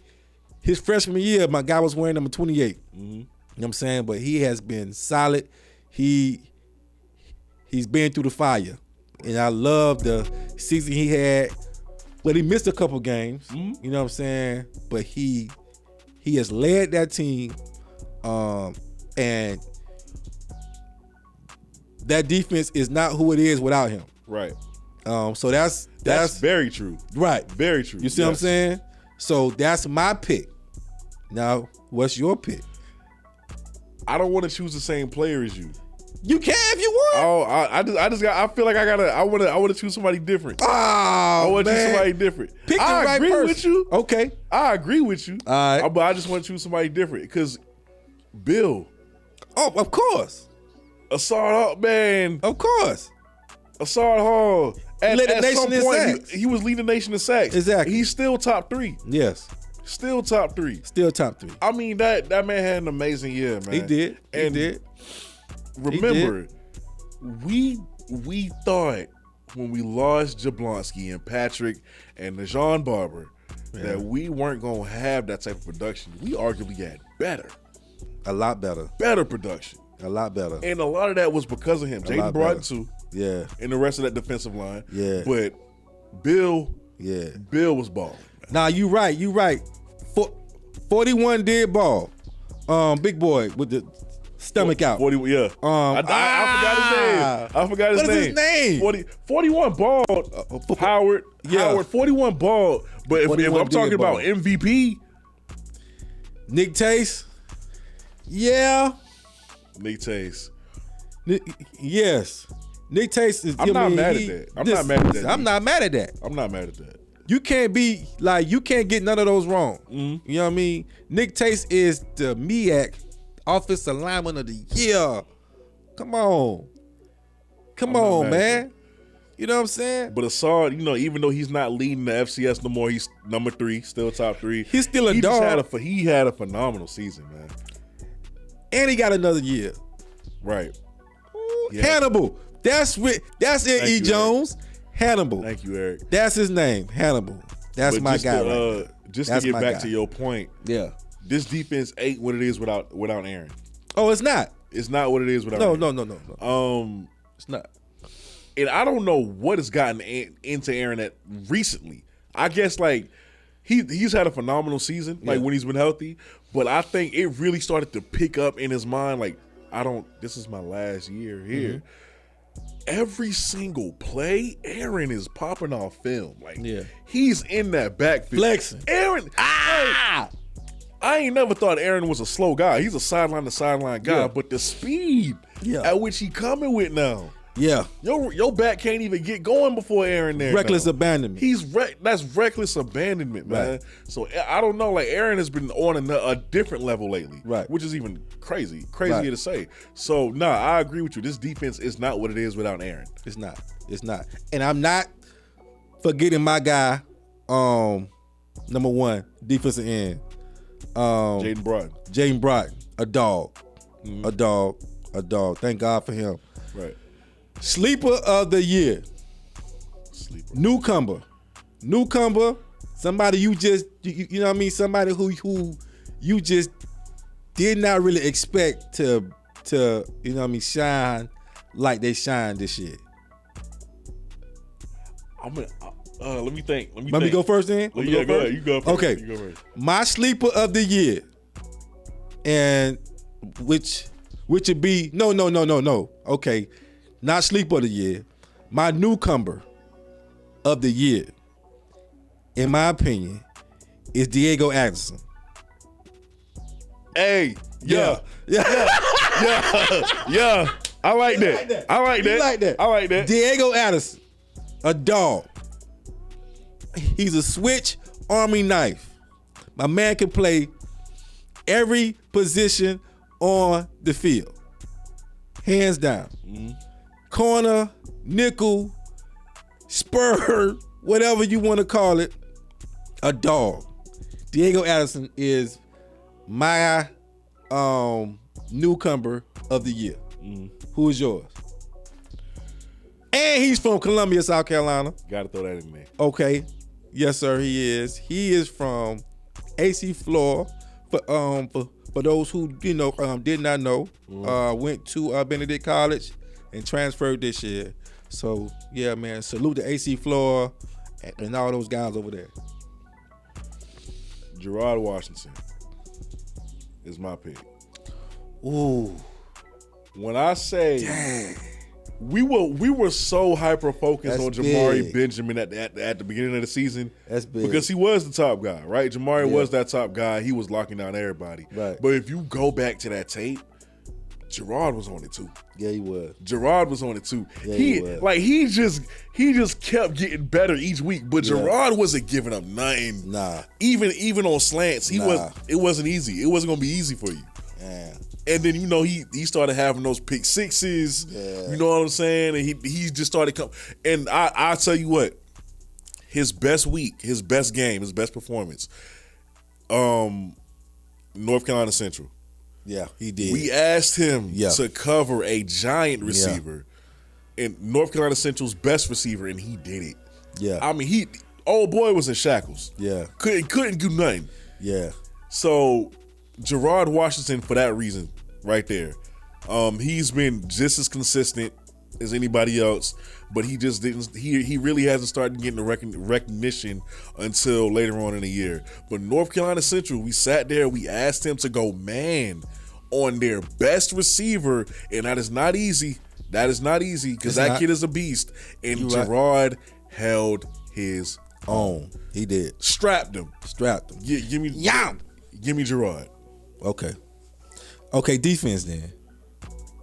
freshman year, my guy was wearing number 28. You know what I'm saying? But he has been solid. He's been through the fire. And I love the season he had. But he missed a couple games. You know what I'm saying? But he has led that team. And that defense is not who it is without him. Right. So that's very true. Right. Very true. You see what I'm saying? So that's my pick. Now, what's your pick? I don't want to choose the same player as you. You can if you want. Oh, I feel like I want to choose somebody different. Oh, I want to choose somebody different. Pick the right agree person. with you. Okay. I agree with you. All right. But I just want to choose somebody different because Bill. Oh, of course. Assad Hall, man. Of course. Assad Hall. At some point, he was leading the nation in sacks. Exactly. He's still top 3. Yes. Still top 3. Still top 3. I mean, that man had an amazing year, man. He did. Remember, we thought when we lost Jablonski and Patrick and Najee Barber that we weren't going to have that type of production. We arguably had better. A lot better. Better production. A lot better. And a lot of that was because of him. Jaden brought it too. Yeah. And the rest of that defensive line. Yeah. But Bill was balling. Nah, you right. 41 did ball. Big boy with the stomach out. 40, yeah. I forgot his name. What is his name? 41 balled. Howard. Yeah. Howard, 41 balled. But if I'm talking about MVP, Nick Tace. Yeah. Nick Tace. Yes. Nick Tace is. I'm not mad at that. I'm not mad at that. You can't get none of those wrong. Mm-hmm. You know what I mean? Nick Tace is the MEAC Offensive Lineman of the Year. Come on, man. You know what I'm saying? But Assad, even though he's not leading the FCS no more, he's number 3, still top 3. He's still a dog. He had a phenomenal season, man. And he got another year. Right. Yeah. Hannibal. That's it. E. Jones. Hannibal. Thank you, Eric. That's his name. Hannibal. That's my guy. Just to get back to your point. Yeah. This defense ain't what it is without Aaron. Oh, it's not. It's not what it is without Aaron. No. It's not. And I don't know what has gotten into Aaron recently. I guess he's had a phenomenal season, when he's been healthy. But I think it really started to pick up in his mind, this is my last year here. Mm-hmm. Every single play, Aaron is popping off film. He's in that backfield. Flexing. Aaron. I ain't never thought Aaron was a slow guy. He's a sideline to sideline guy. Yeah. But the speed at which he coming with now. Yeah. Your back can't even get going before Aaron there. Reckless abandonment. That's reckless abandonment, man. Right. So I don't know. Aaron has been on a different level lately. Right. Which is even crazier to say. So I agree with you. This defense is not what it is without Aaron. It's not. And I'm not forgetting my guy, number 1, defensive end. Jaden Broughton. A dog. Mm-hmm. A dog. Thank God for him. Right. Sleeper of the year. Newcomer. Somebody you just, you know what I mean? Somebody who you just did not really expect to you know what I mean, shine like they shine this year. Let me think. Let me go first then? Go ahead. You go first. Okay. You go first. My sleeper of the year, and which would be, no. Okay. Not sleeper of the year. My newcomer of the year, in my opinion, is Diego Addison. Hey, yeah. I like that. I like that. Diego Addison, a dog. He's a switch Army knife. My man can play every position on the field. Hands down. Mm-hmm. Corner, nickel, spur, whatever you want to call it, a dog. Diego Addison is my newcomer of the year. Mm. Who is yours? And he's from Columbia, South Carolina. Gotta throw that in there. Okay. Yes, sir, he is. He is from AC Flora. For those who did not know, went to Benedict College and transferred this year. So yeah, man, salute to AC Flora and all those guys over there. Gerard Washington is my pick. Ooh. When I say dang. We were so hyper focused on Jamari Benjamin at the beginning of the season. That's big. Because he was the top guy, right? Jamari was that top guy. He was locking down everybody. Right. But if you go back to that tape, Gerard was on it too. Yeah, he was. Gerard was on it too. Yeah, he was. He just kept getting better each week. But Gerard wasn't giving up nothing. Nah. Even on slants, it wasn't easy. It wasn't gonna be easy for you. Yeah. And then he started having those pick sixes. Yeah. You know what I'm saying? And he just started coming. And I'll tell you what, his best week, his best game, his best performance, North Carolina Central. Yeah, he did. We asked him to cover a giant receiver, and North Carolina Central's best receiver, and he did it. Yeah. I mean, old boy was in shackles. Yeah. Couldn't do nothing. Yeah. So Gerard Washington, for that reason, right there, he's been just as consistent as anybody else, but he just didn't. He really hasn't started getting the recognition until later on in the year. But North Carolina Central, we sat there, we asked him to go man on their best receiver, and that is not easy. That is not easy because that kid is a beast. And Gerard held his own. He did. Strapped him. Give me Gerard. Okay, defense then.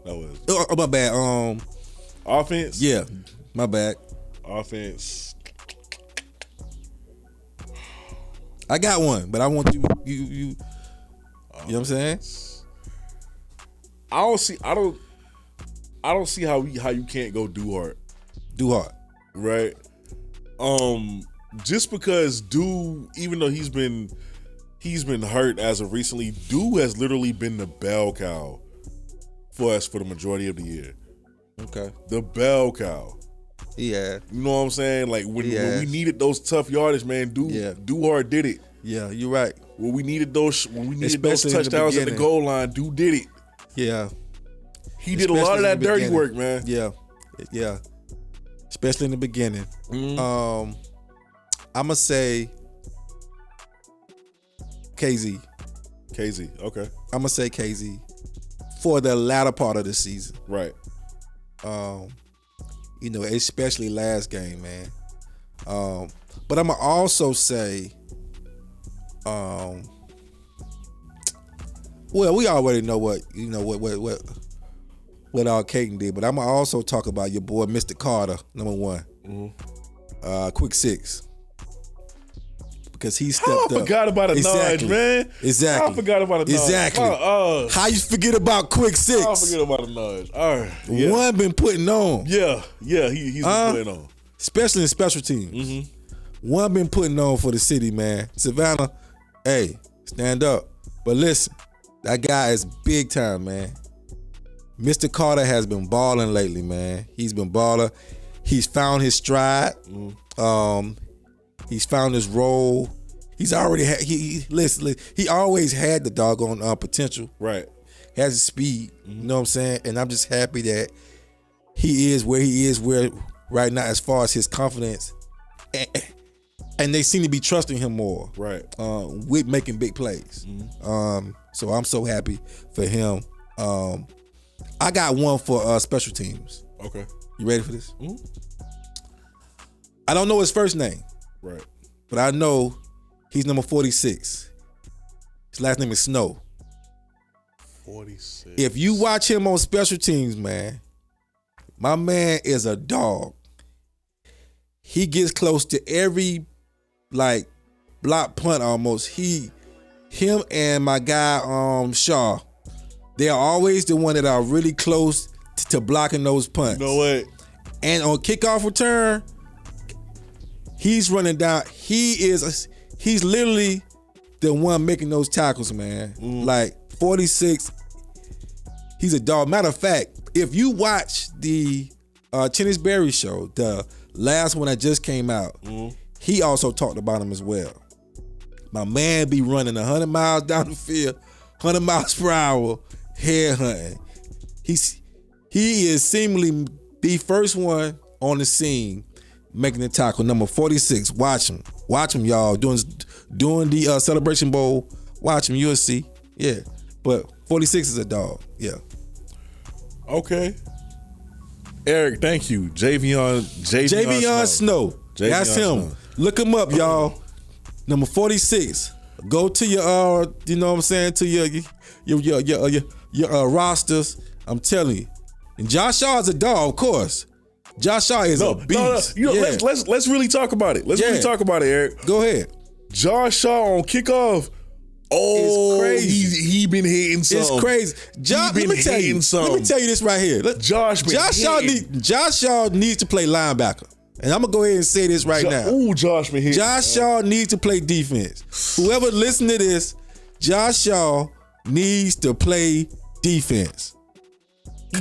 That was. Oh, my bad. Offense? Yeah, my bad. Offense. I got one, but I want you know what I'm saying? I don't see how you can't go Duhart. Right? Just because even though he's been hurt as of recently, has literally been the bell cow for us for the majority of the year. Okay. The bell cow. Yeah. You know what I'm saying? Like when we needed those tough yardage, man, Duhart did it. Yeah, you're right. When we needed those touchdowns at the goal line, Dude did it. Yeah. He did a lot of that dirty work, man. Yeah. Especially in the beginning. I'm gonna say KZ. Okay. I'm gonna say KZ for the latter part of the season. Right. Especially last game, man. But I'm gonna also say, well, we already know what all Caden did, but I'm gonna also talk about your boy Mr. Carter, number one. Quick six. Because he stepped up. I forgot about a nudge, man. Exactly. I forgot about a nudge. Exactly. How you forget about quick six? I forget about a nudge. All right. Yeah. One been putting on. Yeah, he's been putting on. Especially in special teams. One been putting on for the city, man. Savannah, hey, stand up. But listen, that guy is big time, man. Mr. Carter has been balling lately, man. He's been balling. He's found his stride. He's found his role. He's already had. Listen. He always had the doggone potential. Right. Has the speed. You know what I'm saying? And I'm just happy that he is where right now as far as his confidence, and they seem to be trusting him more. Right. With making big plays. So I'm so happy for him. I got one for special teams. Okay. You ready for this? I don't know his first name. Right. But I know he's number 46. His last name is Snow. 46. If you watch him on special teams, man, my man is a dog. He gets close to every block punt almost. Him and my guy Shaw, they are always the one that are really close to blocking those punts. You know what? And on kickoff return, he's running down. He's literally the one making those tackles, man. 46, he's a dog. Matter of fact, if you watch the Tennis Berry show, the last one that just came out, he also talked about him as well. My man be running 100 miles down the field, 100 miles per hour, head hunting. He is seemingly the first one on the scene making the tackle. Number 46. Watch him, y'all. Doing the Celebration Bowl. Watch him. You'll see. Yeah, but 46 is a dog. Yeah. Okay. Eric, thank you. Javion Snow. That's him. Snow. Look him up, y'all. Number 46. Go to your you know what I'm saying, to your rosters. I'm telling you. And Josh Shaw is a dog, of course. Josh Shaw is a beast. No. Let's really talk about it. Really talk about it, Eric. Go ahead. Josh Shaw on kickoff. Oh, it's crazy. He been hitting something. It's crazy. Let me tell you this right here. Josh Shaw needs to play linebacker. And I'm gonna go ahead and say this right now. Ooh, Josh been hitting. Josh Shaw needs to play defense. Whoever listen to this, Josh Shaw needs to play defense.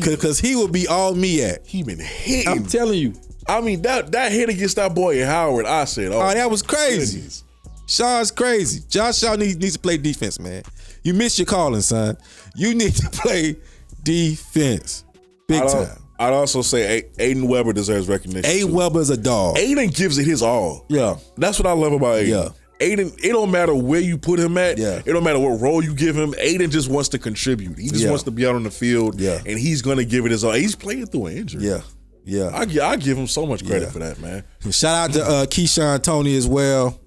Cause he will be all me at. He been hitting. I'm telling you. I mean, that hit against that boy Howard, I said, oh that was crazy. Goodness. Shaw's crazy. Josh Shaw needs to play defense, man. You missed your calling, son. You need to play defense. Big time. I'd also say Aiden Weber deserves recognition. Aiden Weber is a dog. Aiden gives it his all. Yeah. That's what I love about Aiden. Yeah. Aiden, it don't matter where you put him at. Yeah. It don't matter what role you give him. Aiden just wants to contribute. He just wants to be out on the field. Yeah. And he's going to give it his all. He's playing through an injury. Yeah. Yeah. I give him so much credit for that, man. Shout out to Keyshawn Toney as well.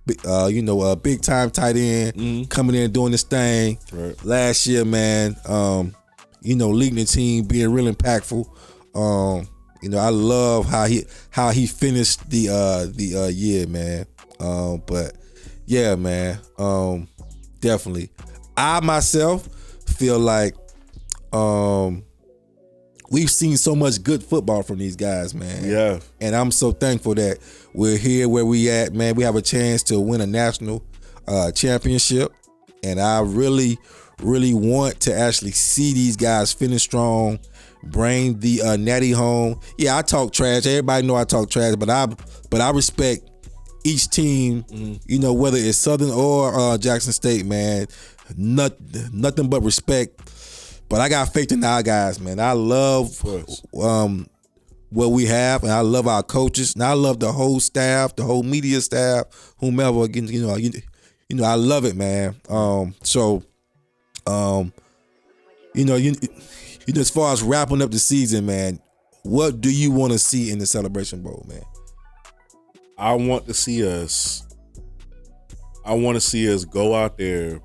Big time tight end coming in doing this thing. Right. Last year, man. Leading the team, being real impactful. I love how he finished the year, man. But yeah, man. Definitely. I myself feel like we've seen so much good football from these guys, man. Yeah. And I'm so thankful that we're here where we at, man. We have a chance to win a national championship. And I really, really want to actually see these guys finish strong, bring the natty home. Yeah, I talk trash. Everybody know I talk trash, but I respect each team, whether it's Southern or Jackson State, man. Nothing but respect. But I got faith in our guys, man. I love what we have, and I love our coaches, and I love the whole staff, the whole media staff, whomever. I love it, man. As far as wrapping up the season, man, what do you want to see in the Celebration Bowl, man? I want to see us go out there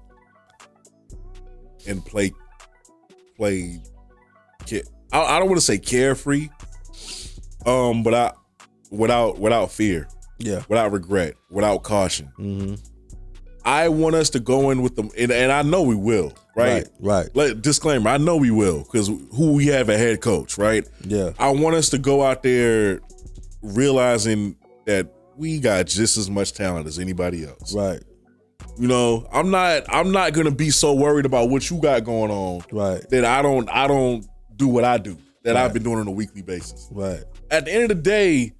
and play. I don't want to say carefree, but without fear, without regret, without caution. Mm-hmm. I want us to go in with them, and I know we will, right? Right. Disclaimer: I know we will, because who we have a head coach, right? Yeah. I want us to go out there realizing that we got just as much talent as anybody else, right? I'm not gonna be so worried about what you got going on, right? That I don't do what I do, that I've been doing on a weekly basis, right? At the end of the day,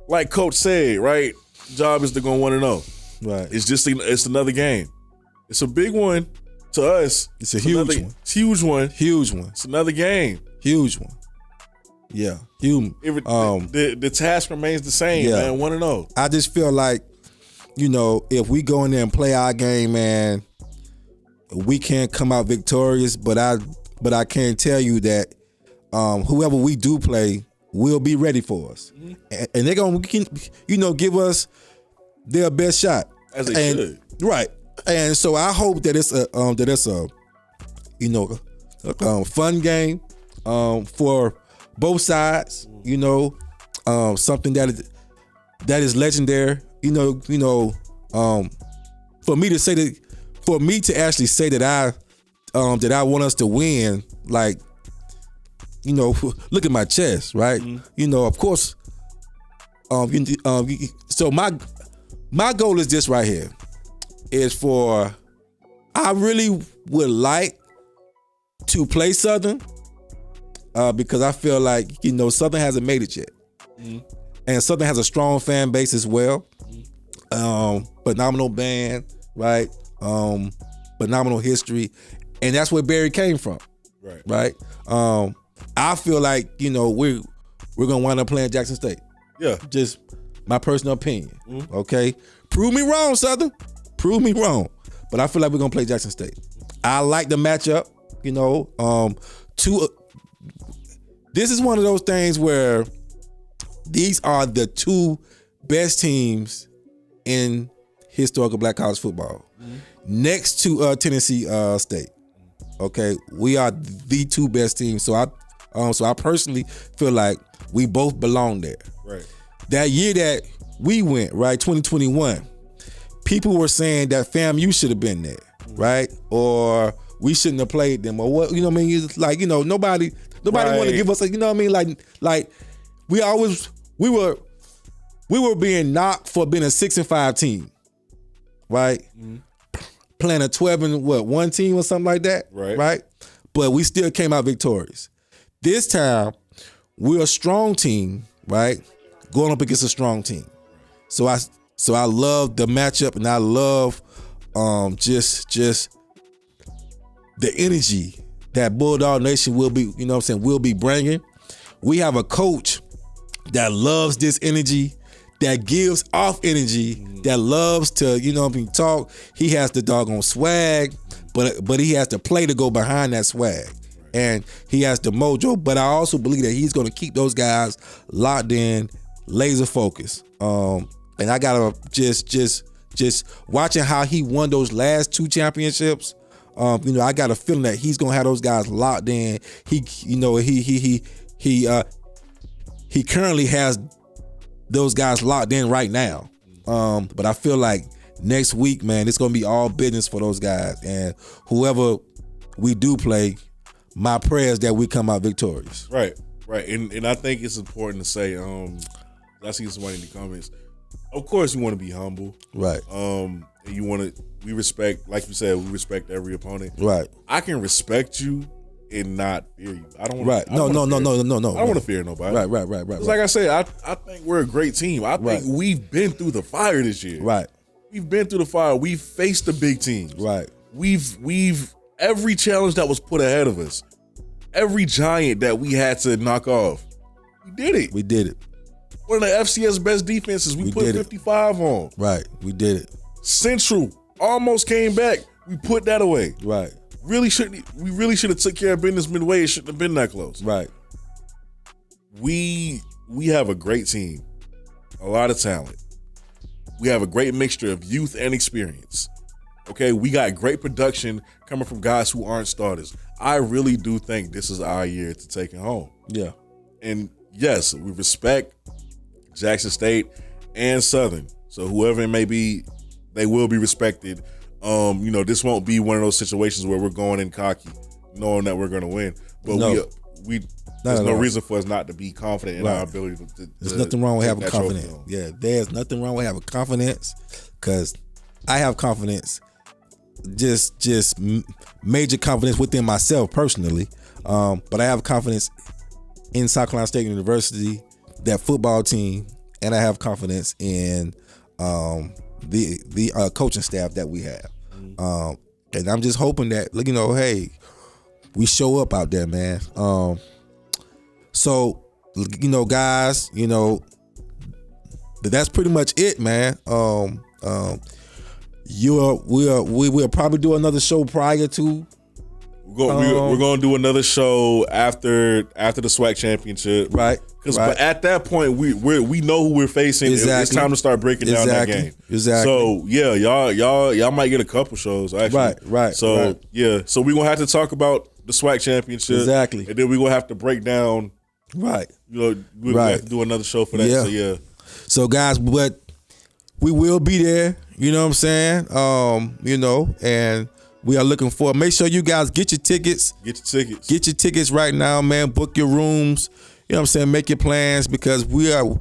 like Coach said, right, job is to go 1-0, right? It's another game. It's a big one to us. It's a huge one. It's a huge one. Huge one. It's another game. Huge one. Yeah. Huge. The task remains the same, man. 1-0. I just feel like, if we go in there and play our game, man, we can't come out victorious. But I can tell you that whoever we do play will be ready for us, and they're gonna, give us their best shot, as they should. Right. And so I hope that it's a fun game for both sides. Something that is legendary. For me to actually say that I want us to win, like, look at my chest, right? Mm-hmm. Of course. So my goal is this right here, is for, I really would like to play Southern, because I feel like, Southern hasn't made it yet. Mm-hmm. And Southern has a strong fan base as well. Phenomenal band, right? Phenomenal history. And that's where Barry came from. Right. I feel like, we're gonna wind up playing Jackson State. Yeah. Just my personal opinion. Mm-hmm. Okay. Prove me wrong, Southern. Prove me wrong. But I feel like we're gonna play Jackson State. I like the matchup, this is one of those things where these are the two best teams in historical black college football, next to Tennessee State. Okay, we are the two best teams. So I personally feel like we both belong there. Right. That year that we went, right, 2021, people were saying that FAMU should have been there, right, or we shouldn't have played them, or what? It's like, nobody want to give us, like we were being knocked for being a 6-5 team, right? Mm-hmm. Playing a 12-1 team or something like that, right? But we still came out victorious. This time, we're a strong team, right? Going up against a strong team. So I love the matchup, and I love just the energy that Bulldog Nation will be, you know what I'm saying, will be bringing. We have a coach that loves this energy, that gives off energy, that loves to, you know what I mean, talk. He has the doggone swag, but he has to play to go behind that swag. And he has the mojo, but I also believe that he's going to keep those guys locked in, laser focused. And I gotta just watching how he won those last 2 championships. I got a feeling that he's gonna have those guys locked in. He currently has those guys locked in right now. But I feel like next week, man, it's gonna be all business for those guys. And whoever we do play, my prayer is that we come out victorious. Right. And I think it's important to say, I see somebody in the comments. Of course, you want to be humble, right? And we respect, like you said, we respect every opponent, right? I can respect you and not fear you. I don't. Right? No. I don't want to fear nobody. Right. Like I said, I think we're a great team. I think we've been through the fire this year. Right. We've been through the fire. We've faced the big teams. Right. We've every challenge that was put ahead of us, every giant that we had to knock off, we did it. We did it. One of the FCS best defenses, we put 55 on. Right, we did it. Central almost came back. We put that away. Right. We really should have took care of business midway. It shouldn't have been that close. Right. We have a great team, a lot of talent. We have a great mixture of youth and experience. Okay, we got great production coming from guys who aren't starters. I really do think this is our year to take it home. Yeah. And yes, we respect Jackson State and Southern. So whoever it may be, they will be respected. This won't be one of those situations where we're going in cocky, knowing that we're going to win. But there's no reason for us not to be confident in our ability to. There's nothing wrong with having confidence. Yeah, there's nothing wrong with having confidence, because I have confidence, just major confidence within myself personally. But I have confidence in South Carolina State University, that football team, and I have confidence in the coaching staff that we have. And I'm just hoping that, hey, we show up out there, man. So, guys, that's pretty much it, man. We'll probably do another show prior to. We're going to do another show after the SWAC championship, right? But at that point, we know who we're facing. Exactly. It's time to start breaking down that game. Exactly. So yeah, y'all might get a couple shows actually. Right. So yeah, so we're gonna have to talk about the SWAC championship. Exactly. And then we're gonna have to break down. Right. We're gonna have to do another show for that. Yeah. So yeah. So guys, but we will be there. You know what I'm saying? And we are looking for. Make sure you guys get your tickets. Get your tickets right now, man. Book your rooms. You know what I'm saying? Make your plans, because we have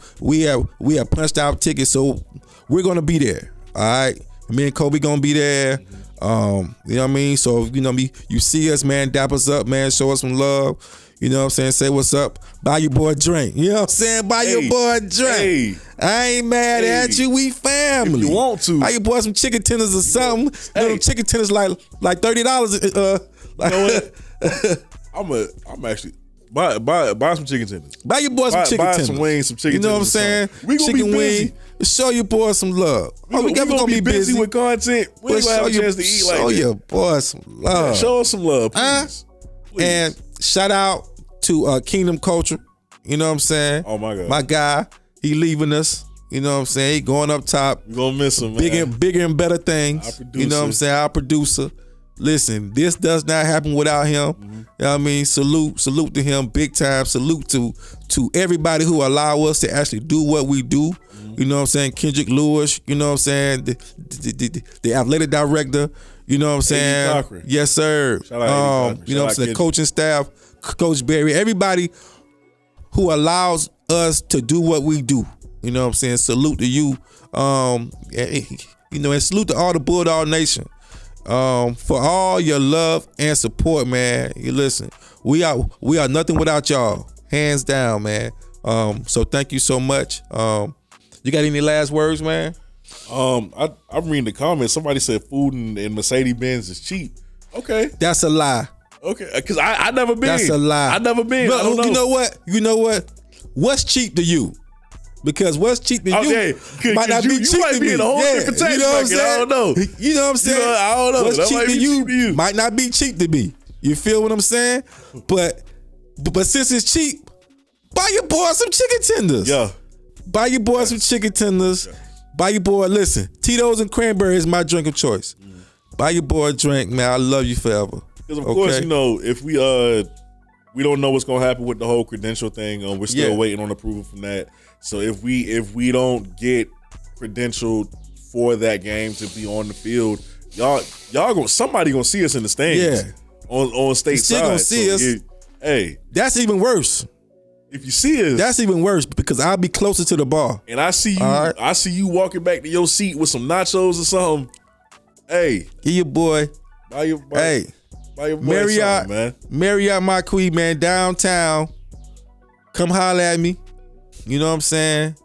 punched out tickets, so we're gonna be there. All right. Me and Cobi gonna be there. You know what I mean? So you see us, man, dap us up, man, show us some love. You know what I'm saying? Say what's up. Buy your boy a drink. You know what I'm saying? Buy your boy a drink. Hey. I ain't mad at you. We family. If you want to. Buy your boy some chicken tenders or something. Them chicken tenders like $30. You know what? I'm actually buy some chicken tenders. Buy your boy some chicken tenders. Buy some wings, some chicken tenders. You know what I'm saying? We gonna chicken be busy. Show your boy some love. We gonna be busy with content. We ain't gonna have a chance to eat like that. Show your boy some love. Show us some love, please. And shout out to Kingdom Culture. You know what I'm saying? Oh my God. My guy, he leaving us. You know what I'm saying? He going up top. We're gonna miss him, man. Bigger and better things. You know what I'm saying? Our producer. Listen, this does not happen without him. Mm-hmm. You know what I mean? Salute to him, big time. Salute to everybody who allow us to actually do what we do. Mm-hmm. You know what I'm saying? Kendrick Lewis, you know what I'm saying? The athletic director, you know what I'm saying? Yes, sir. Shout out you know what I'm saying? The coaching staff, Coach Barry, everybody who allows us to do what we do. You know what I'm saying? Salute to you. And salute to all the Bulldog Nation. For all your love and support, man. You listen, we are nothing without y'all, hands down, man. So thank you so much. You got any last words, man? I'm reading the comments. Somebody said food and Mercedes-Benz is cheap. Okay, that's a lie. Okay, because I never been. That's a lie. I never been. But, I don't know. You know what? What's cheap to you? Because what's cheap to you might not be cheap to me. In a whole different tax you know what I'm bracket. saying? I don't know. You know what I'm saying? I don't know. What's That cheap might to be you cheap to you. might not be cheap to me. You feel what I'm saying? But since it's cheap, buy your boy some chicken tenders. Yeah. Buy your boy some chicken tenders. Yeah. Buy your boy, listen, Tito's and cranberry is my drink of choice. Buy your boy a drink, man. I love you forever. Because of course, you know, if we don't know what's gonna happen with the whole credential thing. We're still waiting on approval from that. So if we don't get credentialed for that game to be on the field, y'all somebody gonna see us in the stands. Yeah. On state still side. Gonna see us. Hey, that's even worse. If you see us, that's even worse because I'll be closer to the bar. And I see you. Right. I see you walking back to your seat with some nachos or something. Hey, give your boy. Buy your boy Marriott, man. Marriott Marquis, man, downtown. Come holler at me. You know what I'm saying?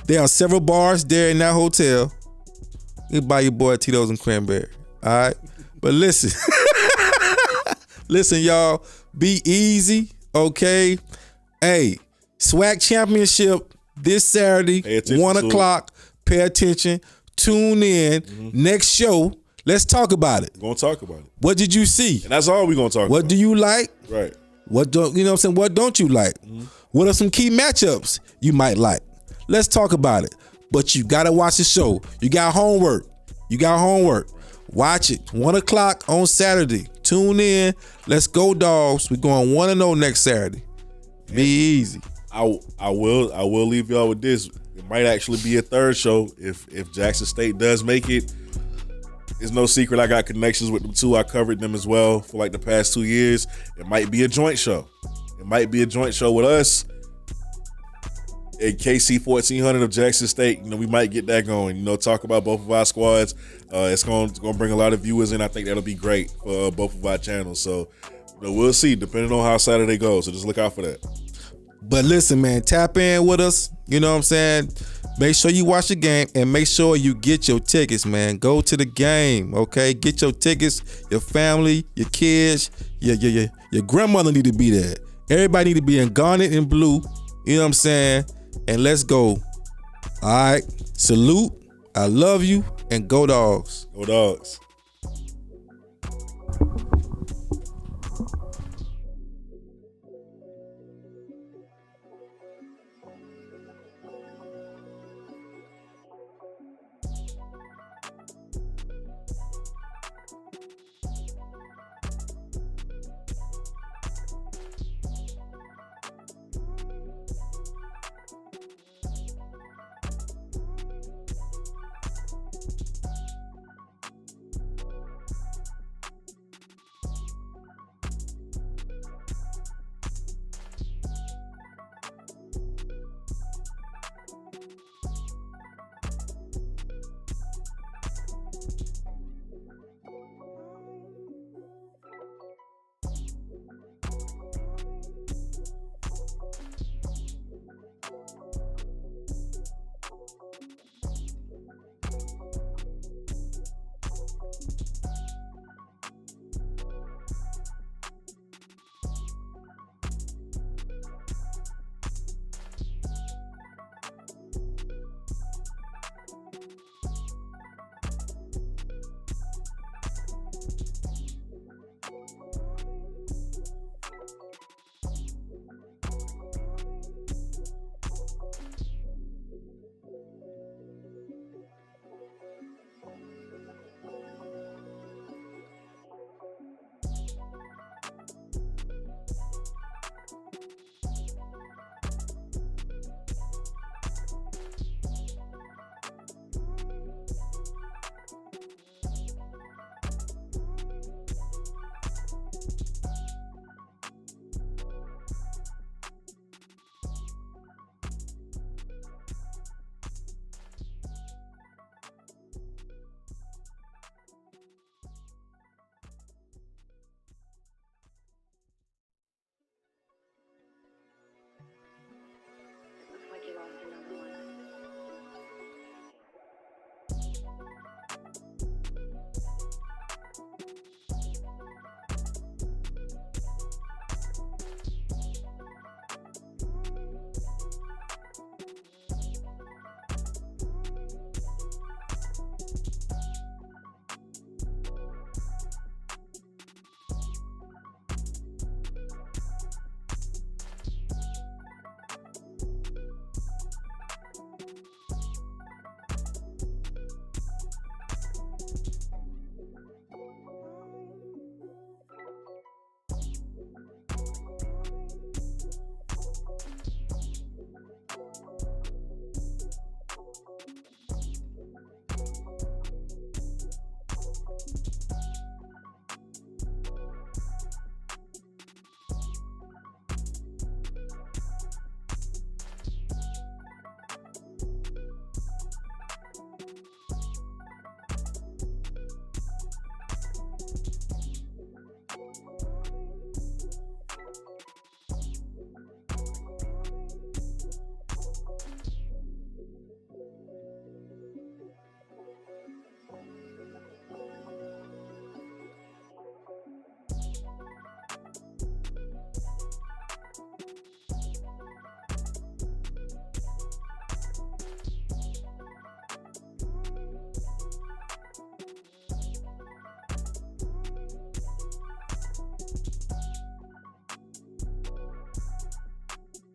There are several bars there in that hotel. You buy your boy Tito's and cranberry. All right, but listen, listen, y'all. Be easy, okay? Hey, SWAC Championship this Saturday, 1:00. Pay attention. Tune in. Next show. Let's talk about it. We're gonna talk about it. What did you see? And that's all we're gonna talk about. What do you like? Right. What don't you know what I'm saying? What don't you like? What are some key matchups you might like? Let's talk about it. But you gotta watch the show. You got homework. Watch it. 1:00 on Saturday. Tune in. Let's go, dogs. We're going 1-0 next Saturday. Be easy. I will leave y'all with this. It might actually be a third show if Jackson State does make it. It's no secret I got connections with them too. I covered them as well for like the past 2 years. It might be a joint show. It might be a joint show with us at KC 1400 of Jackson State. You know, we might get that going. You know, talk about both of our squads. It's going to bring a lot of viewers in. I think that'll be great for both of our channels. So, you know, we'll see depending on how Saturday goes. So just look out for that. But listen, man, tap in with us. You know what I'm saying? Make sure you watch the game and make sure you get your tickets, man. Go to the game, okay? Get your tickets. Your family, your kids, your grandmother need to be there. Everybody need to be in garnet and blue. You know what I'm saying? And let's go. All right. Salute. I love you. And go, dogs. Go, dogs.